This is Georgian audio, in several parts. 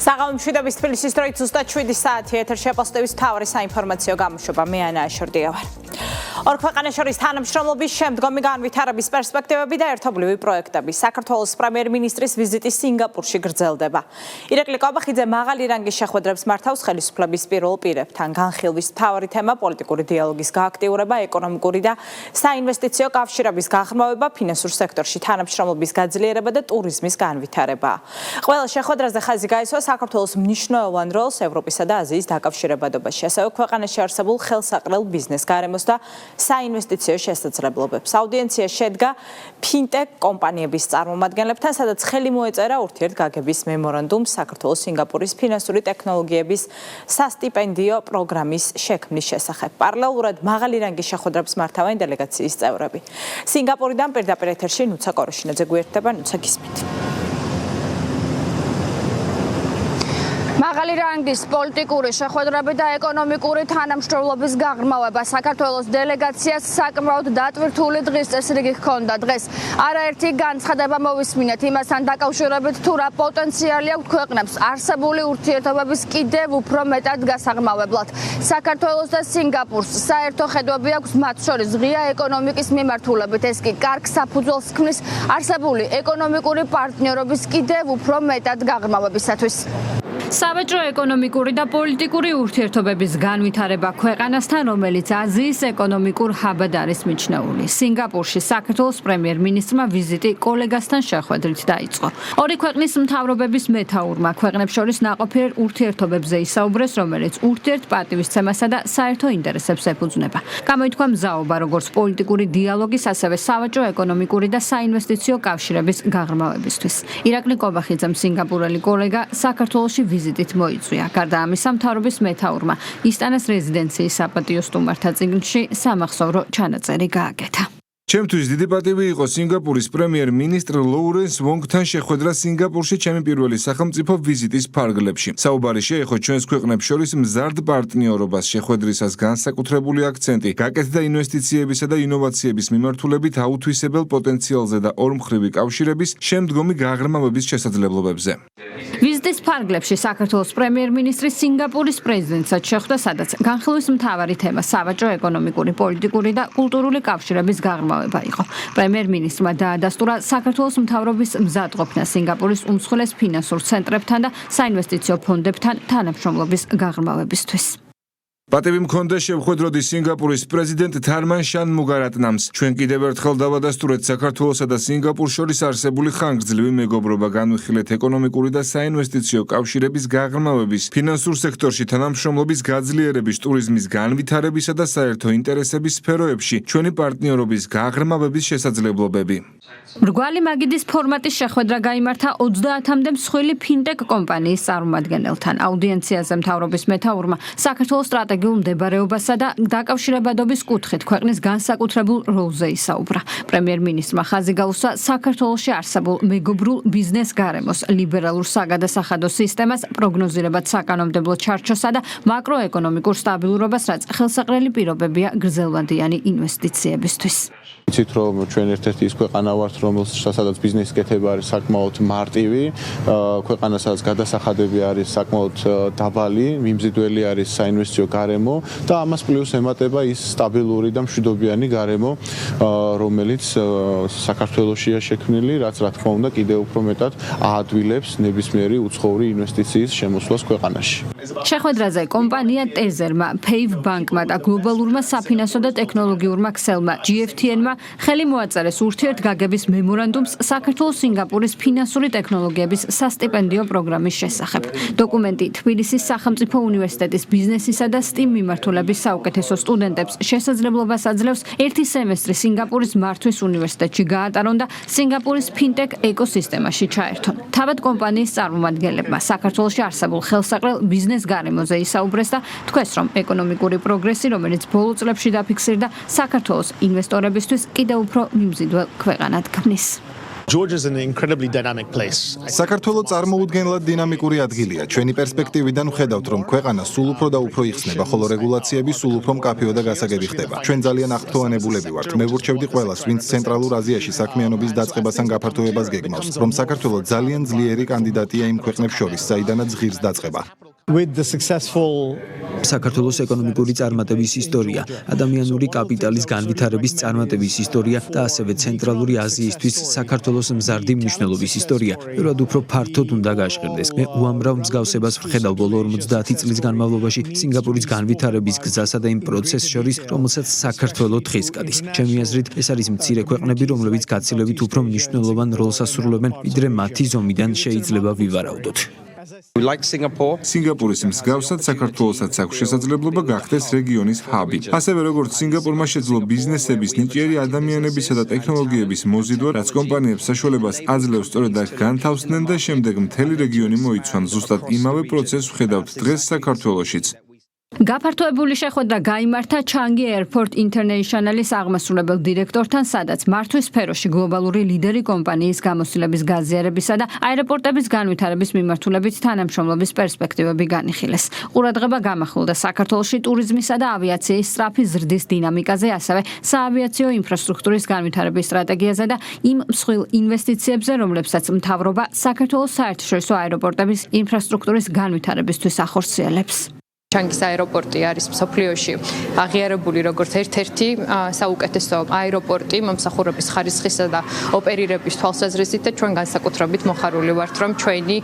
საღამო მშვიდობის თბილისის დროით ზუსტად 7 საათი ეთერში აპოსტების მთავარი საინფორმაციო გამოშვება. მე ანა აშორდია ვარ. ორ ქვეყანას შორის თანამშრომლობის შემდგომი განვითარების პერსპექტივები და ერთობლივი პროექტები. საქართველოს პრემიერ-მინისტრის ვიზიტი სინგაპურში გრძელდება. ირაკლი კობახიძე მაღალი რანგის შეხვედრებს მართავს ხელისუფლების პირველ პირებთან. განხილვის მთავარი თემა პოლიტიკური დიალოგის გააქტიურება, ეკონომიკური და საინვესტიციო კავშირების გაღრმავება, ფინანსურ სექტორში თანამშრომლობის გაძლიერება და ტურიზმის განვითარება. ყველა შეხვედრაზე ხაზი გაისვა საქართველოს მნიშვნელოვან როლს ევროპისა და აზიის დაკავშირებადობაში, ასევე ქვეყანაში არსებულ ხელსაყრელ ბიზნეს გარემოს და საინვესტიციო შესაძლებლობებს. აუდიენცია შედგა ფინტეკ კომპანიების წარმომადგენლებთან, სადაც ხელი მოეწერა ურთიერთგაგების მემორანდუმს საქართველოს სინგაპურის ფინანსური ტექნოლოგიების სასტიპენდიო პროგრამის შექმნის შესახებ. პარალელურად მაღალი რანგის შეხვედრებს მართავენ დელეგაციის წევრები. სინგაპურიდან პირდაპირ ეთერში ნუცა კოროშინაძე გვერდება. ნუცა, გისმით. მაღალი რანგის პოლიტიკური შეხვედრები და ეკონომიკური თანამშრომლობის გაღრმავება საქართველოს დელეგაციას საკმაოდ დატვირთული დღის წესრიგი ჰქონდა დღეს. არაერთი განცხადება მოვისმინეთ იმასთან დაკავშირებით, თუ რა პოტენციალი აქვს ქვეყნებს არსებული ურთიერთობების კიდევ უფრო მეტად გასაღრმავებლად. საქართველოს და სინგაპურს საერთო ხედვები აქვს, მათ შორის ღია ეკონომიკის მიმართულებით. ეს კი კარგ საფუძველს ქმნის არსებული ეკონომიკური პარტნიორობის კიდევ უფრო მეტად გაღრმავებისათვის. სავაჭრო ეკონომიკური და პოლიტიკური ურთიერთობების განვითარება ქვეყანასთან, რომელიც აზიის ეკონომიკურ ჰაბად არის მიჩნეული. სინგაპურში საქართველოს პრემიერ-მინისტრმა ვიზიტი კოლეგასთან შეხვედრით დაიწყო. ორი ქვეყნის მთავრობების მეთაურმა ქვეყნებს შორის ნაყოფიერ ურთიერთობებზე ისაუბრეს, რომელიც ურთიერთპატივისცემასა და საერთო ინტერესებს ეფუძნება. გამოითქვა მზაობა როგორც პოლიტიკური დიალოგის, ასევე სავაჭრო ეკონომიკური და საინვესტიციო კავშირების გაღრმავებისთვის. ირაკლი კობახიძემ სინგაპურელი კოლეგა საქართველოში ვიზიტით მოიწვია. გარდა ამისა, მთავრობის მეთაურმა ისტანას რეზიდენციის საპატიო სტუმართა წიგნში სამახსოვრო ჩანაწერი გააკეთა. ჩემთვის დიდი პატივი იყო სინგაპურის პრემიერ-მინისტრ ლოურენს ვონგთან შეხვედრა სინგაპურში ჩემი პირველი სახელმწიფო ვიზიტის ფარგლებში. საუბარი შეეხო ჩვენს ქვეყნებს შორის მზარდ პარტნიორობას, შეხვედრისას განსაკუთრებული აქცენტი გაკეთდა ინვესტიციებისა და ინოვაციების მიმართულებით აუთვისებელ პოტენციალზე და ორმხრივი კავშირების შემდგომი გაღრმავების შესაძლებლობებზე. ვიზიტის ფარგლებში საქართველოს პრემიერ-მინისტრი სინგაპურის პრეზიდენტსაც შეხვდა, სადაც განხილვის მთავარი თემა სავაჭრო ეკონომიკური, პოლიტიკური და კულტურული კავშირების გაღრმავება იყო. პრემიერ-მინისტრმა დაადასტურა საქართველოს მთავრობის მზადყოფნა სინგაპურის უმსხვილეს ფინანსურ ცენტრებთან და საინვესტიციო ფონდებთან თანამშრომლობის გაღრმავებისთვის. პატივი მქონდა შევხვედროდი სინგაპურის პრეზიდენტ თარმან შანმუგარატნამს. ჩვენ კიდევ ერთხელ დავადასტურეთ საქართველოსა და სინგაპურს შორის არსებული ხანგრძლივი მეგობრობა, განვიხილეთ ეკონომიკური და საინვესტიციო კავშირების გაღრმავების, ფინანსურ სექტორში თანამშრომლობის გაძლიერების, ტურიზმის განვითარებისა და საერთო ინტერესების სფეროებში ჩვენი პარტნიორობის გაღრმავების შესაძლებლობები. მრგვალი მაგიდის ფორმატის შეხვედრა გაიმართა 30-მდე მსხვილი ფინტეკ კომპანიის წარმომადგენელთან. აუდიენციაზე მთავრობის მეთაურმა საქართველოს სტრატეგიულ მდებარეობასა და დაკავშირებადობის კუთხით ქვეყნის განსაკუთრებულ როლზე ისაუბრა. პრემიერ-მინისტრმა ხაზი გაუსვა საქართველოში არსებულ მეგობრულ ბიზნეს გარემოს, ლიბერალურ საგადასახადო სისტემას, პროგნოზირებად საკანონმდებლო ჩარჩოსა და მაკროეკონომიკურ სტაბილურობას, რაც ხელსაყრელი პირობებია გრძელვადიანი ინვესტიციებისთვის. იცით, რომ ჩვენ ერთ-ერთი ის ქვეყანა ვართ, რომელსაც ბიზნესის კეთება არის საკმაოდ მარტივი, ქვეყანა, სადაც გადასახადები არის საკმაოდ დაბალი, მიმზიდველი არის საინვესტიციო გარემო და ამას პლუს ემატება ის სტაბილური და მშვიდობიანი გარემო, რომელიც საქართველოშია შექმნილი, რაც რა თქმა უნდა კიდევ უფრო მეტად აადვილებს ნებისმიერი უცხოური ინვესტიციის შემოსვლას ქვეყანაში. შეხვედრაზე კომპანია ტეზერმა, ფეივ ბანკმა და გლობალურმა საფინანსო და ტექნოლოგიურმა ქსელმა GFTN-მა ხელი მოაწერეს ურთიერთგაგების მემორანდუმს საქართველოს სინგაპურის ფინანსური ტექნოლოგიების სასტიპენდიო პროგრამის შესახებ. დოკუმენტი თბილისის სახელმწიფო უნივერსიტეტის ბიზნესისა და STEAM მიმართულების საუკეთესო სტუდენტებს შესაძლებლობას აძლევს ერთი სემესტრი სინგაპურის მართვის უნივერსიტეტში გაატარონ და სინგაპურის ფინტეკ ეკოსისტემაში ჩაერთონ. თავად კომპანიის წარმომადგენლებმა საქართველოში არსებულ ხელსაყრელ ბიზნეს გარემოზე ისაუბრეს და თქვეს, რომ ეკონომიკური პროგრესი, რომელიც ბოლო წლებში დაფიქსირდა, საქართველოს ინვესტორებისთვის კიდევ უფრო მიმზიდველ ქვეყანად ქმნის. Georgia is an incredibly dynamic place. საქართველოს წარმოუდგენლად დინამიკური ადგილია. ჩვენი პერსპექტივიდან ვხედავთ, რომ ქვეყანა სულ უფრო და უფრო იხსნება, ხოლო რეგულაციები სულ უფრო მკაფიო და გასაგები ხდება. ჩვენ ძალიან აღფრთოვანებულები ვართ. მე ვურჩევდი ყველას, ვინც ცენტრალურ აზიაში საქმიანობის დაწყებასთან გაფართოებას გეგმავს, რომ საქართველოს ძალიან ძლიერი კანდიდატია იმ ქვეყნებს შორის, საიდანაც ღირს დაწყება. With the successful საქართველოს ეკონომიკური წარმატების ისტორია, ადამიანური კაპიტალის განვითარების წარმატების ისტორია და ასევე ცენტრალური აზიისთვის საქართველოს მზარდი მნიშვნელობის ისტორია, ბევრად უფრო ფართოდ უნდა გაშღერდეს. მე უამრავ მსგავსებას ვხედავ ბოლო 50 წლის განმავლობაში სინგაპურის განვითარების გზასა და იმ პროცესს შორის, რომელსაც საქართველოს თხის გადის. ჩემი აზრით, ეს არის მცირე ქვეყნები, რომლებიც გაცილებით უფრო მნიშვნელოვან როლს ასრულებენ, ვიდრე მათი ზომიდან შეიძლება ვივარაუდოთ. We like Singapore. სინგაპურის მსგავსად საქართველოსაც აქვს შესაძლებლობა გახდეს რეგიონის ჰაბი. ასევე როგორც სინგაპურმა შეძლო ბიზნესების ნიჭიერი ადამიანებისა და ტექნოლოგიების მოზიდვა, რაც კომპანიებს საშუალებას აძლევს სწორედ აქ განთავსდნენ და შემდეგ მთელი რეგიონი მოიცვან. ზუსტად იმავე პროცესს ვხედავთ დღეს საქართველოშიც. გაფართოებული შეხვედრა გაიმართა Changi Airport International-ის აღმასრულებელ დირექტორთან, სადაც მართვის სფეროში გლობალური ლიდერი კომპანიის გამოცდილების გაზიარებისა და აეროპორტების განვითარების მიმართულებით თანამშრომლობის პერსპექტივები განიხილეს. ყურადღება გამახვილდა საქართველოში ტურიზმისა და ავიაციის სწრაფი ზრდის დინამიკაზე, ასევე საავიაციო ინფრასტრუქტურის განვითარების სტრატეგიაზე და იმ მსხვილ ინვესტიციებზე, რომლებსაც მთავრობა საქართველოს საერთაშორისო აეროპორტების ინფრასტრუქტურის განვითარებისთვის ახორციელებს. Changis აეროპორტი არის მსოფლიოში აღიარებული როგორც ერთ-ერთი საუკეთესო აეროპორტი მომსახურების ხარისხისა და ოპერირების თვალსაზრისით და ჩვენ განსაკუთრებით მოხარული ვართ, რომ ჩვენი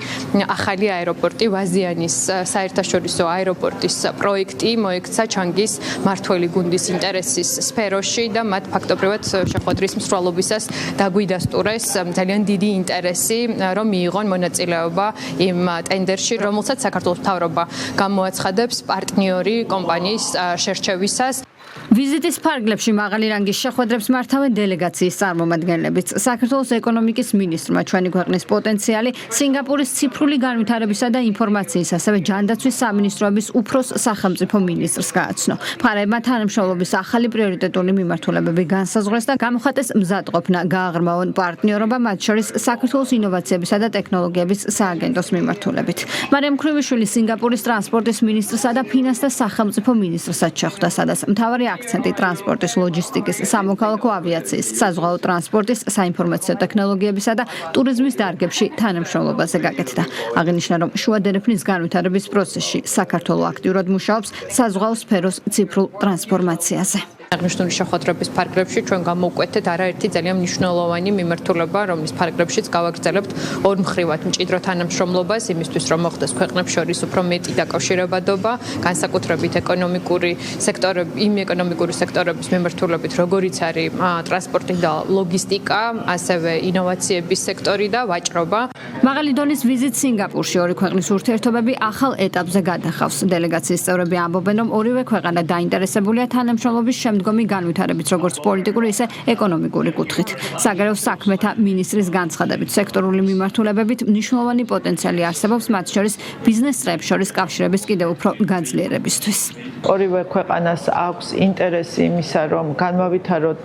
ახალი აეროპორტი ვაზიანის საერთაშორისო აეროპორტის პროექტი მოექცა Changis მართველი გუნდის ინტერესის სფეროში და მათ ფაქტობრივად შეხვედრის მსვლელობისას დაგვიდასტურეს ძალიან დიდი ინტერესი, რომ მიიღონ მონაწილეობა იმ ტენდერში, რომელსაც საქართველოს მთავრობა გამოაცხადებს პარტნიორი კომპანიის შერჩევისას. ვიზიტის ფარგლებში მაღალი რანგის შეხვედრებს მართავენ დელეგაციის წარმომადგენლებიც. საქართველოს ეკონომიკის მინისტრმა ჩვენი ქვეყნის პოტენციალი სინგაპურის ციფრული განვითარებისა და ინფორმაციის, ასევე ჯანდაცვის სამინისტროების უფროს სახელმწიფო მინისტრს გააცნო. მხარეებმა თანამშრომლობის ახალი პრიორიტეტული მიმართულებები განსაზღვრეს და გამოხატეს მზადყოფნა გააღრმავონ პარტნიორობა, მათ შორის საქართველოს ინოვაციებისა და ტექნოლოგიების სააგენტოს მიმართულებით. მარიამ ქრივიშვილი სინგაპურის ტრანსპორტის მინისტრსა და ფინანსთა სახელმწიფო მინისტრსაც შეხვდა, სადაც მთავარი აქცენტი ტრანსპორტის, ლოჯისტიკის, სამოქალაქო ავიაციის, საზღვაო ტრანსპორტის, საინფორმაციო ტექნოლოგიებისა და ტურიზმის დარგებში თანამშრომლობაზე გაკეთდა. აღინიშნა, რომ შუა დერეფნის განვითარების პროცესში საქართველო აქტიურად მუშაობს საზღვაო სფეროს ციფრულ ტრანსფორმაციაზე. აღნიშნული შეხვედრების ფარგლებში ჩვენ გამოვკვეთეთ არაერთი ძალიან მნიშვნელოვანი მიმართულება, რომლის ფარგლებშიც გავაგრძელებთ ორმხრივად მჭიდრო თანამშრომლობას იმისთვის, რომ მოხდეს ქვეყნებს შორის უფრო მეტი დაკავშირებადობა, განსაკუთრებით ეკონომიკური სექტორების მიმართულებით, როგორიც არის ტრანსპორტი და ლოგისტიკა, ასევე ინოვაციების სექტორი და ვაჭრობა. მაღალი დონის ვიზიტ სინგაპურში ორი ქვეყნის ურთიერთობები ახალ ეტაპზე გადახავს. დელეგაციის წევრები ამბობენ, რომ ორივე ქვეყანა დაინტერესებულია თანამშრომლობის შემდგომი განვითარებით, როგორც პოლიტიკური, ისე ეკონომიკური კუთხით. საგარეო საქმეთა მინისტრის განცხადებით, სექტორული მიმართულებებით მნიშვნელოვანი პოტენციალი არსებობს, მათ შორის ბიზნეს წრეებს შორის კავშირების კიდევ უფრო გაძლიერებისთვის. ორივე ქვეყანას აქვს ინტერესი იმისა, რომ განმავითაროთ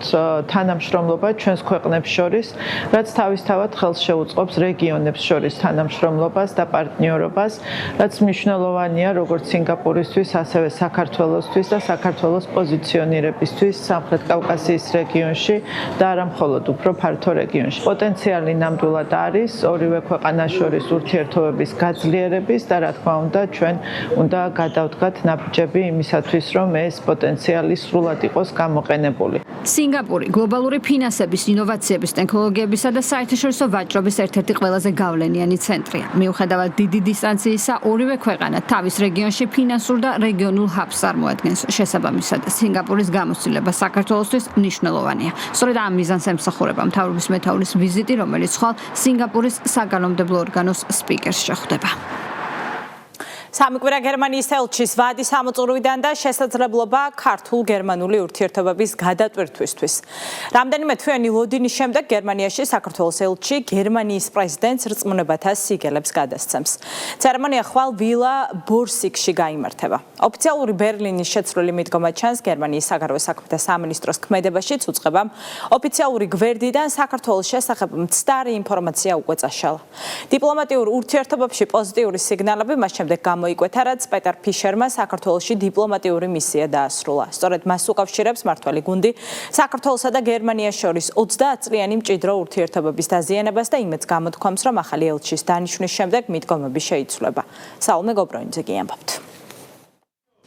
თანამშრომლობა ჩვენს ქვეყნებს შორის, რაც თავისთავად ხელს შეუწყობს რეგიონებს შორის თანამშრომლობას და პარტნიორობას, რაც მნიშვნელოვანია როგორც სინგაპურისთვის, ასევე საქართველოსთვის და საქართველოს პოზიციონირებისთვის სამხრეთ კავკასიის რეგიონში და არა მხოლოდ უფრო ფართო რეგიონში. პოტენციალი ნამდვილად არის ორივე ქვეყანას შორის ურთიერთობების გაძლიერების და რა თქმა უნდა ჩვენ უნდა გადავდგათ ნაბიჯები იმისათვის, რომ ეს პოტენციალი სრულად იყოს გამოყენებული. სინგაპური გლობალური ფინანსების, ინოვაციების, ტექნოლოგიებისა და საერთაშორისო ვაჭრობის ერთ-ერთი ყველაზე გავლენიანი ცენტრია. მიუხედავად დიდი დისტანციისა, ორივე ქვეყანა თავის რეგიონში ფინანსურ და რეგიონულ ჰაბს წარმოადგენს. შესაბამისად, სინგაპურის გამოცდილება საქართველოსთვის მნიშვნელოვანია. სწორედ ამ მიზანს ემსახურება მთავრობის მეთაურის ვიზიტი, რომელიც ხვალ სინგაპურის საკანონმდებლო ორგანოს სპიკერს შეხვდება. სამკვირა გერმანიის ელჩის ვადის ამოწურვიდან და შესაძლებლობა ქართულ-გერმანული ურთიერთობების გადატვირთვისთვის. რამდენიმე თვიანი ლოდინის შემდეგ გერმანიაში საქართველოს ელჩი გერმანიის პრეზიდენტს რწმუნებათა სიგელებს გადასცემს. ცერემონია ხვალ ვილა ბორსიკში გაიმართება. ოფიციალური ბერლინის შეცვლილი მიდგომა ჩანს გერმანიის საგარეო საქმეთა სამინისტროს ქმედებაშიც უწყებამ ოფიციალური გვერდიდან საქართველოს შესახებ მცდარი ინფორმაცია უკვე წაშალა. დიპლომატიურ ურთიერთობებში პოზიტიური სიგნალები მას შემდეგ მოიკვეთა, რაც პეტერ ფიშერმა საქართველოში დიპლომატიური მისია დაასრულა. სწორედ მას უკავშირებს მმართველი გუნდი საქართველოსა და გერმანიას შორის 30 წლიანი მჭიდრო ურთიერთობების დაზიანებას და იმედს გამოთქვამს, რომ ახალი ელჩის დანიშვნის შემდეგ მიდგომები შეიცვლება. საულმე გობრონიძე კი ამბობთ.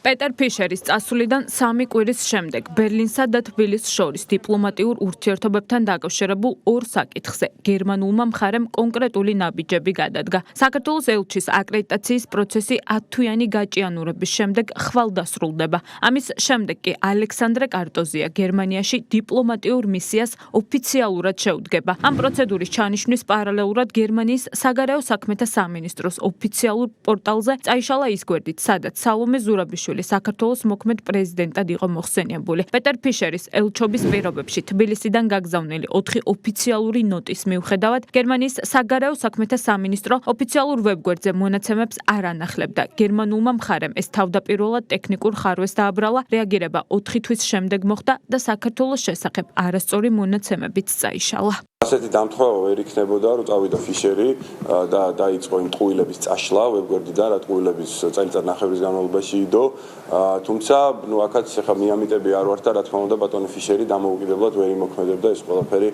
პეტერ ფიშერის წასვლიდან 3 კვირის შემდეგ ბერლინსა და თბილისს შორის დიპლომატიურ ურთიერთობებთან დაკავშირებულ ორ საკითხზე გერმანულმა მხარემ კონკრეტული ნაბიჯები გადადგა. საქართველოს ელჩის აკრედიტაციის პროცესი 10 თვიანი გაჭიანურების შემდეგ ხვალ დასრულდება. ამის შემდეგ კი ალექსანდრე კარტოზია გერმანიაში დიპლომატიურ მისიას ოფიციალურად შეუდგება. ამ პროცედურის ჩანიშვნის პარალელურად გერმანიის საგარეო საქმეთა სამინისტროს ოფიციალურ პორტალზე წაიშალა ის გვერდით, სადაც სალომე ზურაბიშვილი საქართველოს მოქმედ პრეზიდენტად იყო მოხსენიებული. პეტერ ფიშერის ელჩობის პირობებში თბილისიდან გაგზავნილი 4 ოფიციალური ნოტის მიუხედავად გერმანიის საგარეო საქმეთა სამინისტრო ოფიციალურ ვებგვერდზე მონაცემებს არ ანახლებდა. გერმანულმა მხარემ ეს თავდაპირველად ტექნიკურ ხარვეს დააბრალა, რეაგირება 4 თვის შემდეგ მოხდა და საქართველოს შესახებ არასწორი მონაცემებიც წაიშალა. ასეთი დამთხოვა ვერ იქნებოდა, რომ წავიდა ფიშერი და დაიწყო იმ ტყუილების წაშლა ვებგვერდიდან, რა ტყუილების წელიწად ნახევრის განმავლობაში იდო. თუმცა, აქაც ახლა მიამიტები არ ვარ და რა თქმა უნდა ბატონი ფიშერი დამოუკიდებლად ვერ იმოქმედებდა, ეს ყველაფერი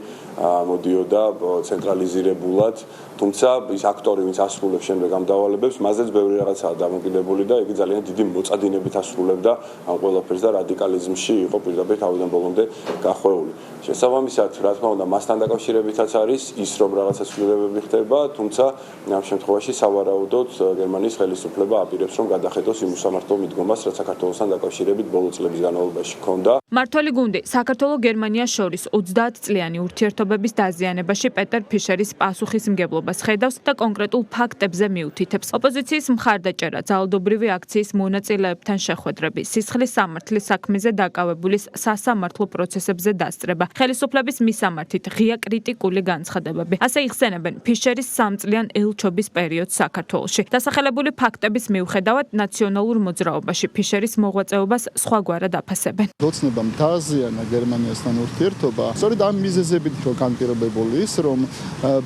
მოდიოდა ცენტრალიზირებულად. თუმცა ის აქტორი, ვინც ასრულებს შემდეგ ამ დავალებებს, მასზეც ბევრი რაღაცაა დამოკიდებული და იგი ძალიან დიდი მოწადინებით ასრულებდა ამ ყველაფერს და რადიკალიზმში იყო პირდაპირ თავიდან ბოლომდე გახვეული. შესაბამისად, რა თქმა უნდა, მასთან დაკავშირებითაც არის ის, რომ რაღაცა ცვლილებები ხდება, თუმცა ამ შემთხვევაში სავარაუდოდ გერმანიის ხელისუფლება აპირებს, რომ გადახედოს იმ უსამართლო მიდგომას, რაც საქართველოსთან დაკავშირებით ბოლო წლების განმავლობაში ჰქონდა. მმართველი გუნდი საქართველოს-გერმანიას შორის 30 წლიანი ურთიერთობების დაზიანებაში პეტერ ფიშერის პასუხისმგებლობას ხედავს და კონკრეტულ ფაქტებზე მიუთითებს. ოპოზიციის მხარდაჭერა, ძალადობრივი აქციის მონაწილეებთან შეხვედრები, სისხლის სამართლის საქმეზე დაკავებული სასამართლო პროცესებზე დასწრება, ხელისუფლების მისამართით ღია კრიტიკული განცხადებები. ასე იხსენებენ ფიშერის 3 წლიან ელჩობის პერიოდს საქართველოში. დასახელებული ფაქტების მიუხედავად ნაციონალურ მოძრაობაში ფიშერის მოღვაწეობას სხვაგვარად აფასებენ. ოცნებამ დააზიანა გერმანიასთან ურთიერთობა. სწორედ ამ მიზეზებით რო განპირობებული ის, რომ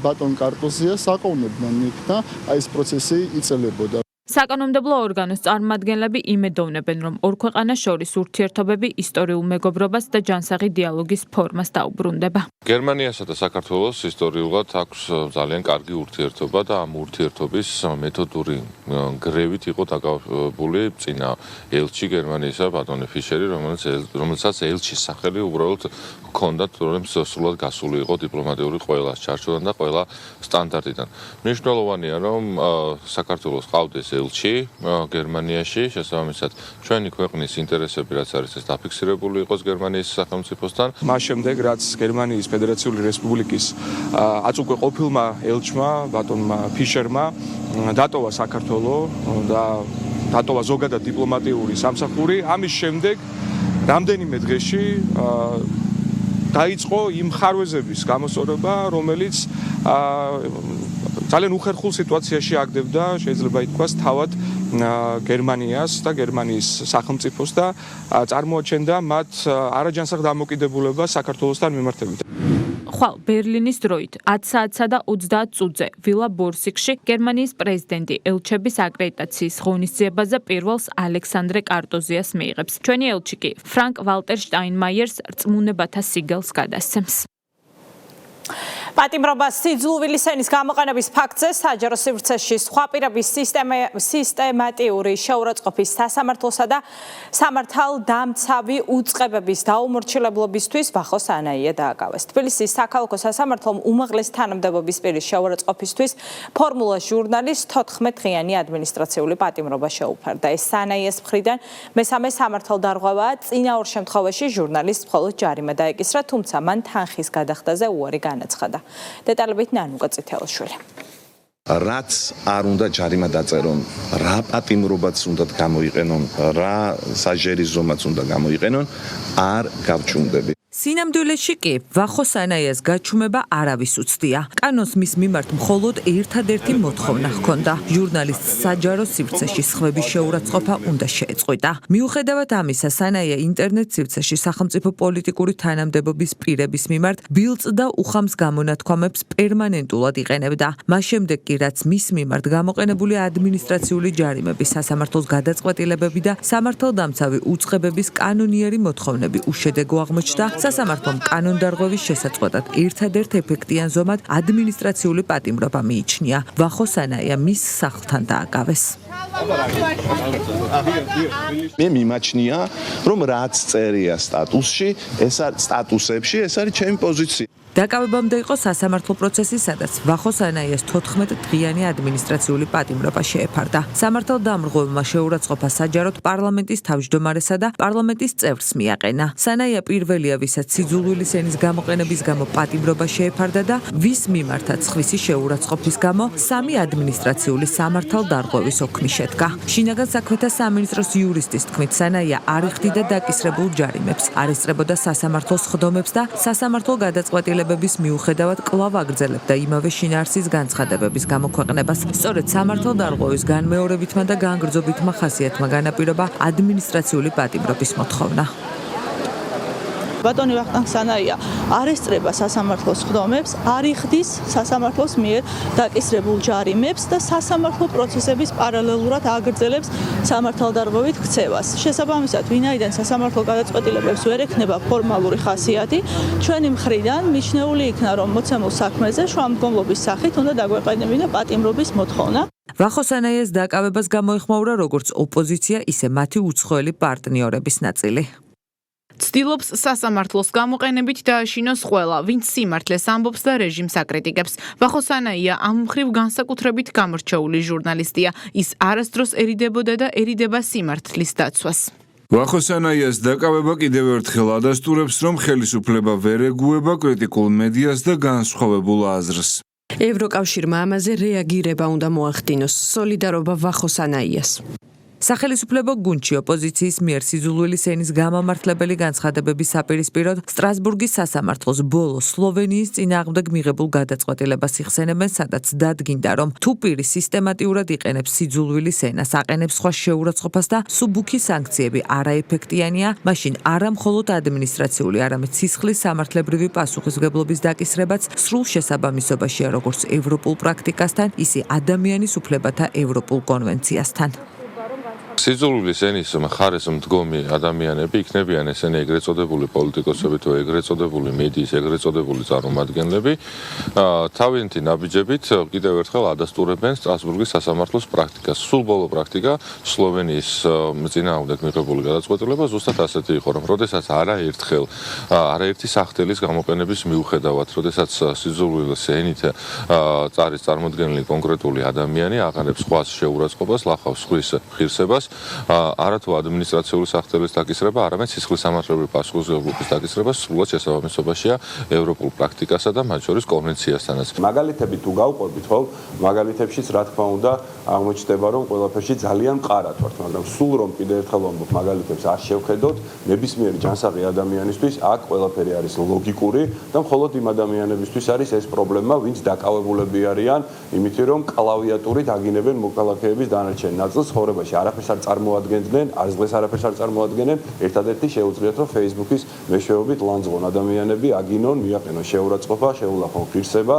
ბატონ კარტოზიას აყოვნებდნენ იქ და ეს პროცესი იწლებოდა. საკანონმდებლო ორგანოს წარმომადგენლები იმედოვნებენ, რომ ორ ქვეყანას შორის ურთიერთობები ისტორიულ მეგობრობას და ჯანსაღი დიალოგის ფორმას დაუბრუნდება. გერმანიასა და საქართველოს ისტორიულად აქვს ძალიან კარგი ურთიერთობა და ამ ურთიერთობის მეთოდური გრევით იყო დაკავებული წინა ელჩი გერმანიისა ბატონი ფიშერი, რომელსაც ელჩის სახელი უბრალოდ ჰქონდათ, რომ სრულად გასული იყო დიპლომატიური ყველა ჩარჩოდან და ყველა სტანდარტიდან. მნიშვნელოვანია, რომ საქართველოს ყავდეს ელჩი გერმანიაში, შესაბამისად ჩვენი ქვეყნის ინტერესები რაც არის ეს დაფიქსირებული იყოს გერმანიის სახელმწიფოსთან. მას შემდეგ რაც გერმანიის ფედერაციული რესპუბლიკის აწუკვე ყოფილმა ელჩმა ბატონმა ფიშერმა დატოვა საქართველო და დატოვა ზოგადად დიპლომატიური სამსახური, ამის შემდეგ რამდენიმე დღეში დაიწყო იმ ხარვეზების გამოსწორება, რომელიც ძალიან უხერხულ სიტუაციაში აგდებდა, შეიძლება ითქვას, თავად გერმანიას და გერმანიის სახელმწიფოს და წარმოაჩენდა მათ არაჯანსაღ დამოკიდებულებას საქართველოსთან მიმართებით. ხვალ ბერლინის დროით 10 საათსა და 30 წუთზე ვილა ბორსიკში გერმანიის პრეზიდენტი ელჩების აკრედიტაციის ღონისძიებაზე პირველს ალექსანდრე კარტოზიას მიიღებს. ჩვენი ელჩი კი ფრანკ ვალტერ შტაინმაიერს რწმუნებათა სიგელს გადასცემს. პატიმრობა სიძულვილის ენის გამოყენების ფაქტზე საჯარო სივრცეში სხვა პირების სისტემატიური შეურაცხყოფის სასამართლოსა და სამართალდამცავი უწყებების დაუმორჩილებლობისთვის ვახო სანაია დააკავეს. თბილისის საქალაქო სასამართლომ უმაღლესი თანამდებობის პირის შეურაცხყოფისთვის ფორმულა ჟურნალის 14 დღიანი ადმინისტრაციული პატიმრობა შეუფერდა. ეს სანაიას მხრიდან მესამე სამართალდარღვევაა, წინა ორ შემთხვევაში ჟურნალისტს მხოლოდ ჯარიმა დაეკისრა, თუმცა მან თანხის გადახდაზე უარი განაცხადა. დეტალებით ნანუკა წითელაშვილი. რაც არ უნდა ჯარიმა დაწერონ, რა პატიმრობაც უნდა გამოიყენონ, რა საჟერიზომაც უნდა გამოიყენონ, არ გავჩუმდები. სინამდვილეში კი ვახო სანაიას გაჩუმება არავის უცდია. კანონს მის მიმართ მხოლოდ ერთადერთი მოთხოვნა ჰქონდა. ჟურნალისტს საჯარო სივრცეში სხვების შეურაცხყოფა უნდა შეეწყვიტა. მიუხედავად ამისა, სანაია ინტერნეტ სივრცეში სახელმწიფო პოლიტიკური თანამდებობის პირების მიმართ ბილწ და უხამს გამონათქვამებს პერმანენტულად იყენებდა. მას შემდეგ კი რაც მის მიმართ გამოყენებული ადმინისტრაციული ჯარიმები, სასამართლოს გადაწყვეტილებები და სამართალდამცავი უწყებების კანონიერი მოთხოვნები უშედეგო აღმოჩნდა. სასამართლომ კანონდარღვევის შესაწყობად ერთადერთ ეფექტიან ზომად ადმინისტრაციული პატიმრობა მიიჩნია. ვახო სანაია მის სახლთან დააკავეს. მე მიმაჩნია, რომ რაც წერია სტატუსში, სტატუსებში, ეს არის ჩემი პოზიცია. დაკავებამდე იყო სასამართლო პროცესი, სადაც ვახო სანაიას 14 დღიანი ადმინისტრაციული პატიმრობა შეეფარდა. სამართალდამრღვევმა შეურაცხყოფა საჯაროდ პარლამენტის თავმჯდომარესა და პარლამენტის წევრს მიაყენა. სანაია პირველია, ვისაც სიძულვილის ენის გამოყენების გამო პატიმრობა შეეფარდა და ვის მიმართაც სხვისი შეურაცხყოფის გამო 3 ადმინისტრაციული სამართალდარღვევის ოქმი შედგა. შინაგან საქმეთა სამინისტროს იურისტის თქმით, სანაია არ იხდიდა დაკისრებულ ჯარიმებს, არ ესწრებოდა სასამართლოს სხდომებს და სასამართლო გადაწყვეტილებებს მიუხედავად კვლავ აგრძელებდა იმავე შინაარსის განცხადებების გამოქვეყნებას. სწორედ სამართალდარღვევის განმეორებითმა და განგრძობითმა ხასიათმა განაპირობა ადმინისტრაციული პატიმრობის მოთხოვნა. ბატონი ვახტანგ სანაია არ ესწრება სასამართლოს სხდომებს, არ იხდის სასამართლოს მიერ დაკისრებულ ჯარიმებს და სასამართლო პროცესების პარალელურად აგრძელებს სამართალდარღვევით ქცევას. შესაბამისად, ვინაიდან სასამართლო გადაწყვეტილებებს ვერ ექნება ფორმალური ხასიათი, ჩვენი მხრიდან მიჩნეული იქნა, რომ მოცემულ საქმეზე შუამდგომლობის სახით უნდა დაგვეყენებინა პატიმრობის მოთხოვნა. ვახო სანაიას დაკავებას გამოეხმაურა როგორც ოპოზიცია, ისე მათი უცხოელი პარტნიორების ნაწილი. ცდილობს სასამართლოს გამოყენებით დააშინოს ყველა, ვინც სიმართლეს ამბობს და რეჟიმს აკრიტიკებს. ვახო სანაია ამ მხრივ განსაკუთრებით გამორჩეული ჟურნალისტია. ის არასდროს ერიდებოდა და ერიდება სიმართლის დაცვას. ვახო სანაიას დაკავება კიდევ ერთხელ ადასტურებს, რომ ხელისუფლება ვერ ეგუება კრიტიკულ მედიას და განსხვავებულ აზრს. ევროკავშირმა ამაზე რეაგირება უნდა მოახდინოს. სოლიდარობა ვახო სანაიას. სახელისუფლებო გუნდში ოპოზიციის მიერ სიძულვილის ენის გამამართლებელი განცხადებების საპირისპიროდ სტრასბურგის სასამართლოს ბოლო სლოვენიის წინააღმდეგ მიღებულ გადაწყვეტილებას იხსენებენ, სადაც დადგინდა, რომ თუ პირი სისტემატიურად იყენებს სიძულვილის ენას, აყენებს სხვა შეურაცხყოფას და სუბუქი სანქციები არაეფექტიანია, მაშინ არა მხოლოდ ადმინისტრაციული, არამედ სისხლის სამართლებრივი პასუხისმგებლობის დაკისრებაც სრულ შესაბამისობაშია როგორც ევროპულ პრაქტიკასთან, ისე ადამიანის უფლებათა ევროპულ კონვენციასთან. სიძულვილის ენის მხარეს მდგომი ადამიანები იქნებიან ესენი ეგრეთ წოდებული პოლიტიკოსები თუ ეგრეთ წოდებული მედიის ეგრეთ წოდებული წარმომადგენლები თავიანთი ნაბიჯებით კიდევ ერთხელ ადასტურებენ სტრასბურგის სასამართლოს პრაქტიკას. სულ ბოლო პრაქტიკა სლოვენიის წინააღმდეგ მიღებული გადაწყვეტილება ზუსტად ასეთი იყო, რომ როდესაც არაერთი სახთელის გამოყენების მიუხედავად, როდესაც სიძულვილის ენით წარის წარმოდგენილი კონკრეტული ადამიანი აღარებს სხვას შეურაცხყოფას, ლახავს სხვის ღირსებას, არათუ ადმინისტრაციული სახთელის დაკისრება, არამედ სისხლის სამართლებრივი პასუხისმგებლობის დაკისრება სრულად შესაბამისობაშია ევროპულ პრაქტიკასა და მათ შორის კონვენციასთანაც. მაგალითები თუ გავყვებით, ხო, მაგალითებშიც რა თქმა უნდა აღმოჩნდება, რომ ყველაფერში ძალიან მყარად ვართ, მაგრამ სულ რომ კიდევ ერთხელ ვამბობ, მაგალითებს არ შევხედოთ, ნებისმიერი ჯანსაღი ადამიანისთვის აქ ყველაფერი არის ლოგიკური და მხოლოდ იმ ადამიანებისთვის არის ეს პრობლემა, ვინც დაკავებულები არიან იმით, რომ კლავიატურით აგინებენ მოქალაქეების დანარჩენ ნაწილს ცხოვრებაში. არაფერს არ წარმოადგენდნენ, არც დღეს არაფერს არ წარმოადგენენ. ერთადერთი შეუძლიათ, რომ Facebook-ის მეშვეობით ლანძღონ ადამიანები აგინონ, მიაყენონ შეურაცხყოფა, შეულახონ ღირსება.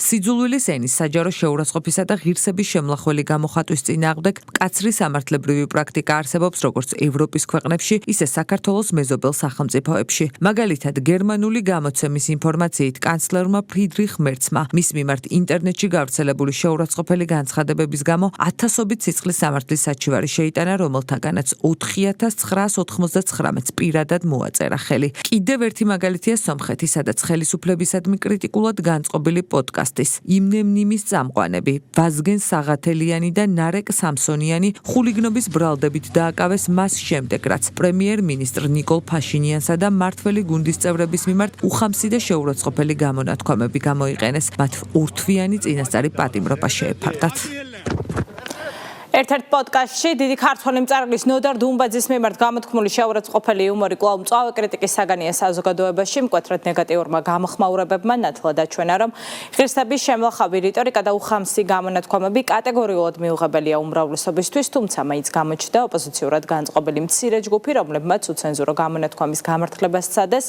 სიძულვილის ენის საჯარო შეურაცხყოფისა და ღირსების შემლახველი გამოხატვის წინააღმდეგ მკაცრი სამართლებრივი პრაქტიკა არსებობს როგორც ევროპის ქვეყნებში, ისე საქართველოს მეზობელ სახელმწიფოებში. მაგალითად, გერმანული გამოცემის ინფორმაციით კანცლერმა ფრიდრიხ მერცმა მის მიმართ ინტერნეტში გავრცელებული შეურაცხყოფელი განცხადებების გამო 1000-ობით სისხლის სამართლის საჩივარი შეიტანა, რომელთაგანაც 4999-ს პირადად მოაწერა ხელი. კიდევ ერთი მაგალითია სომხეთი, სადაც ხელისუფლებისადმი კრიტიკულად განწყობილი პოდკასტი ჭასტის, იმნემნიმის წამყვანები, ვაზგენ საღათელიანი და ნარეკ სამსონიანი ხულიგნობის ბრალდებით დააკავეს მას შემდეგ, რაც პრემიერ-მინისტრ ნიკოლ ფაშინიანსა და მმართველი გუნდის წევრების მიმართ უხამსი და შეურაცხყოფელი გამონათქვამები გამოიყენეს. მათ ურთვიანი წინასწარი პატიმრობა შეეფარდათ. ერთ-ერთ პოდკასტში დიდი ქართველი მწერლის ნოდარ დუმბაძის მიმართ გამოთქმული შეურაცხყოფელი იუმორი კვლავ მწვავე კრიტიკის საგანია საზოგადოებაში. მკვეთრად ნეგატიურმა გამოხმაურებებმა ნათლად აჩვენა, რომ ღირსების შემლახავი რიტორიკა და უხამსი გამონათქვამები კატეგორიულად მიუღებელია უმრავლესობისთვის, თუმცა მაინც გამოჩნდა ოპოზიციურად განწყობილი მცირე ჯგუფი, რომლებმაც უცენზურო გამონათქვამის გამართლებას სცადეს,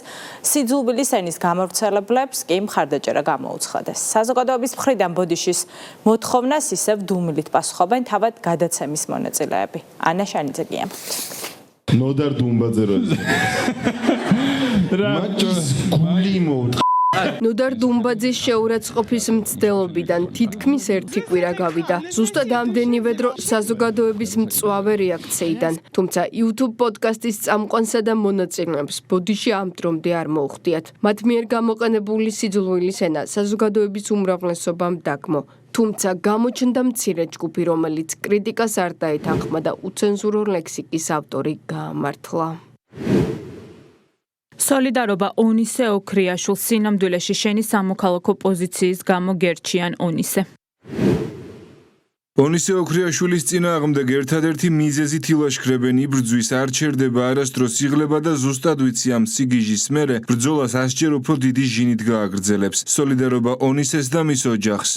სიძულვილის ენის გამავრცელებლებს კი მხარდაჭერა გამოუცხადეს. საზოგადოების მხრიდან ბოდიშის მოთხოვნას ისევ დუმილით პასუხობენ თავად გადაცემის მონაწილეები. ანა შანიძე გიამბობთ. ნოდარ დუმბაძე ნოდარ დუმბაძის შეურაცხყოფის მცდელობიდან თითქმის ერთი კვირა გავიდა. ზუსტად ამდენივე დრო საზოგადოების მწვავე რეაქციიდან. თუმცა YouTube პოდკასტის წამყვანსა და მონაწილეებს ბოდიში ამ დრომდე არ მოუხდიათ. მათ მიერ გამოყენებული სიძულვილის ენა საზოგადოების უმრავლესობამ დაგმო. თუმცა გამოჩნდა მცირე ჯგუფი, რომელიც კრიტიკას არ დაეთანხმა და უცენზურო ლექსიკის ავტორი გაამართლა. სოლიდარობა ონისე ოქრიაშვილს სინამდვილეში შენი სამოქალაქო პოზიციის გამო გერჩიან ონისე. ონისე ოქრიაშვილის წინააღმდეგ ერთადერთი მიზეზით ილაშქრებენ იბრძვის არ ჩერდება არასდროს იღლება და ზუსტად ვიცი ამ სიგიჟის მერე ბრძოლას ასჯერ უფრო დიდი ჟინით გააგრძელებს. სოლიდარობა ონისეს და მის ოჯახს.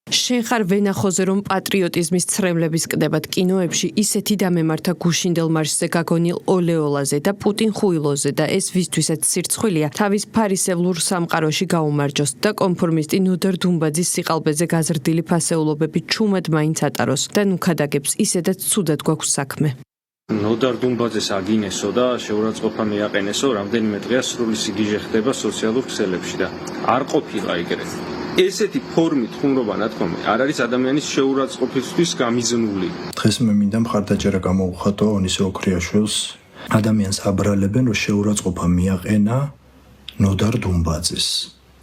შენ ხარ ვენახოზე, რომ პატრიოტიზმის ცრემლების კდებად კინოებში ისეთი დამემართა გუშინდელ მარშზე გაგონილ ოლეოლაზე და პუტინ ხუილოზე და ეს ვისთვისაც სირცხვილია თავის ფარისევლურ სამყაროში გაუმარჯოს და კონფორმისტი ნოდარ დუმბაძის სიყალბეზე გაზრდილი ფასეულობები ჩუმად მაინც ატაროს და ნუქადაგებს ისედაც ცუდად გვაქვს საქმე. ნოდარ დუმბაძეს აგინესო და შეურაცხყოფა მიაყენესო, რამდენიმე დღეა სრული სიგიჟე ხდება სოციალურ ქსელებში და არ ყოფილა ეგრე. ესეთი ფორმით ხუმრობა ნათქვამი არ არის ადამიანის შეურაცხყოფისთვის გამიზნული. დღეს მე მინდა მხარდაჭერა გამოუხატო ონისე ოქრიაშვილს. ადამიანს აბრალებენ, რომ შეურაცხყოფა მიაყენა ნოდარ დუმბაძეს.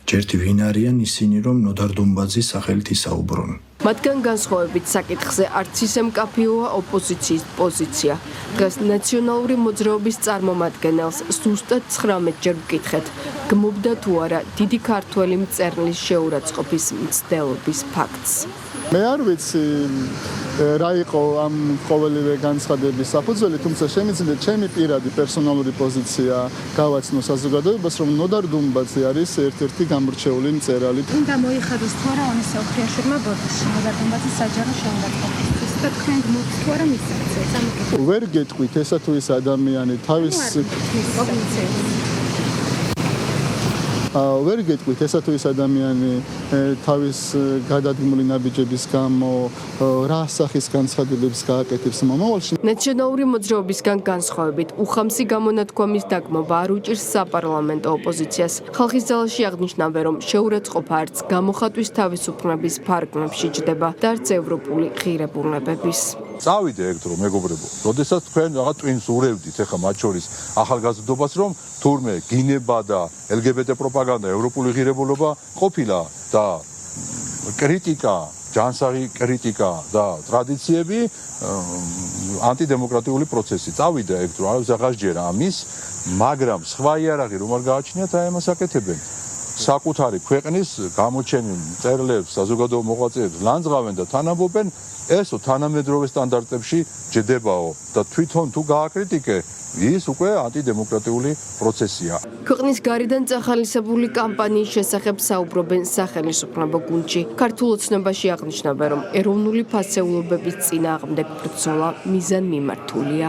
ჯერთი ვინ არიან ისინი, რომ ნოდარ დუმბაძის სახელით ისაუბრონ. მათგან განსხვავებით საკითხზე არც ისე მკაფიოა ოპოზიციის პოზიცია. დღეს ნაციონალური მოძრაობის წარმომადგენელს ზუსტად 19 ჯერ ვკითხეთ. გმობდა თუ არა დიდი ქართველი მწერლის შეურაცხყოფის მცდელობის ფაქტს. მე არ ვიცი რა იყო ამ ყოველივე განცხადების საფუძველი, თუმცა შემიძლია ჩემი პირადი პერსონალური პოზიცია გავაცნო საზოგადოებას, რომ ნოდარ დუმბაძე არის ერთ-ერთი გამორჩეული მწერალი. უნდა მოიხადოს თუ არა ონისე ოქრიაშვილმა ბოდიში ნოდარ დუმბაძის საჯარო შეურაცხყოფისთვის და თქვენ გმობთ თუ არა მის საკითხზე? ვერ გეტყვით ესა თუ ის ადამიანი თავის ვერ გეტყვით ესა თუ ის ადამიანი თავის გადადგმული ნაბიჯების გამო რა სახის განცხადებებს გააკეთებს მომავალში. ნაციონალური მოძრაობისგან განსხვავებით უხამსი გამონათქვამის დაგმობა არ უჭირს საპარლამენტო ოპოზიციას. ხალხის ძალაში აღნიშნავენ, რომ შეურაცხყოფა არც გამოხატვის თავისუფლების ფარგლებში ჯდება და არც ევროპული ღირებულებების. წავიდე ეგ დრო მეგობრებო. როდესაც თქვენ რაღაც ტვინს ურევდით ახლა მათ შორის ახალგაზრდობას, რომ თურმე გინება და LGBT პროპაგანდა ევროპული ღირებულება ყოფილა და კრიტიკა, ჯანსაღი კრიტიკა და ტრადიციები ანტიდემოკრატიული პროცესი. წავიდა ეგ დრო, არავის აღარ ჯერა ამის, მაგრამ სხვა იარაღი რომ არ გააჩნიათ, აი ამას აკეთებენ. საკუთარი ქვეყნის გამოჩენილ მწერლებს, საზოგადოებრივ მოღვაწეებს ლანძღავენ და თანამობენ, ესო თანამედროვე სტანდარტებში ჯდებაო და თვითონ თუ გააკრიტიკე, ის უკვე ანტიდემოკრატიული პროცესია. ქვეყნის გარედან წახალისებული კამპანიის შესახებ საუბრობენ სახელმწიფო გუნდში. ქართულ ოცნებაში აღნიშნავენ, რომ ეროვნული ფასეულობების წინააღმდეგ ბრძოლა მიზანმიმართულია.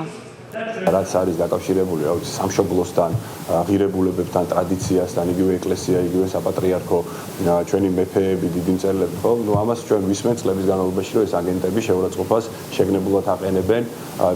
რაც არის დაკავშირებული რა ვიცი სამშობლოსთან, ღირებულებებთან, ტრადიციასთან, იგივე ეკლესია, იგივე საპატრიარქო, ჩვენი მეფეები, დიდი მწერლები, ხო? ნუ ამას ჩვენ ვისმენთ წლების განმავლობაში, რომ ეს აგენტები შეურაცხყოფას შეგნებულად აყენებენ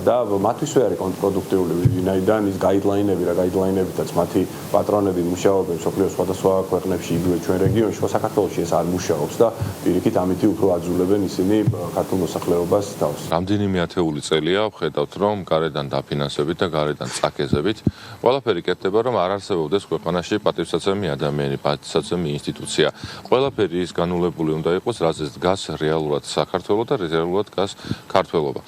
და მათთვისვე არის კონტრპროდუქტიული, ვინაიდან ის გაიდლაინები, რა გაიდლაინებითაც მათი პატრონები მუშაობენ სოფლიოს სხვადასხვა ქვეყნებში, იგივე ჩვენ რეგიონში, ხო საქართველოში ეს არ მუშაობს და პირიქით ამითი უფრო აძულებენ ისინი ქართულ მოსახლეობას თავს. რამდენიმე ათეული წელია ვხედავთ, რომ გარედან დაფინანსებით და გარედან წაკეზებით. ყველაფერი კეთდება, რომ არ არსებობდეს ქვეყანაში პატივსაცემი ადამიანი, პატივსაცემი ინსტიტუცია. ყველაფერი ის განულებული უნდა იყოს, რაზეც დგას რეალურად საქართველო და რეალურად დგას ქართველობა.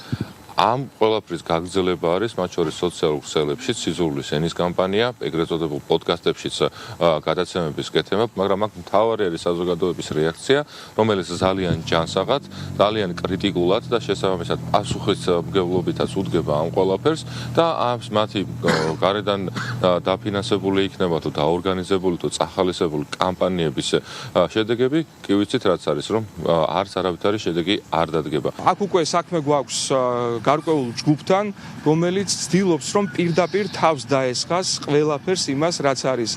ამ ყველაფრის გაგრძელება არის მათ შორის სოციალურ ქსელებშიც, სიზურლის ენის კამპანია, ეგრეთ წოდებულ პოდკასტებშიც გადაცემების კეთება, მაგრამ აქ მთავარი არის საზოგადოების რეაქცია, რომელიც ძალიან ჯანსაღად, ძალიან კრიტიკულად და შესაბამისად პასუხისმგებლობითაც უდგება ამ ყველაფერს და ამ მათი გარედან დაფინანსებული იქნება თუ დაორგანიზებული თუ წახალისებული კამპანიების შედეგები, კი ვიცით რაც არის, რომ არც არავითარი შედეგი არ დადგება. აქ უკვე საქმე გვაქვს გარკვეულ ჯგუფთან, რომელიც ცდილობს, რომ პირდაპირ თავს დაესხას ყველაფერს იმას, რაც არის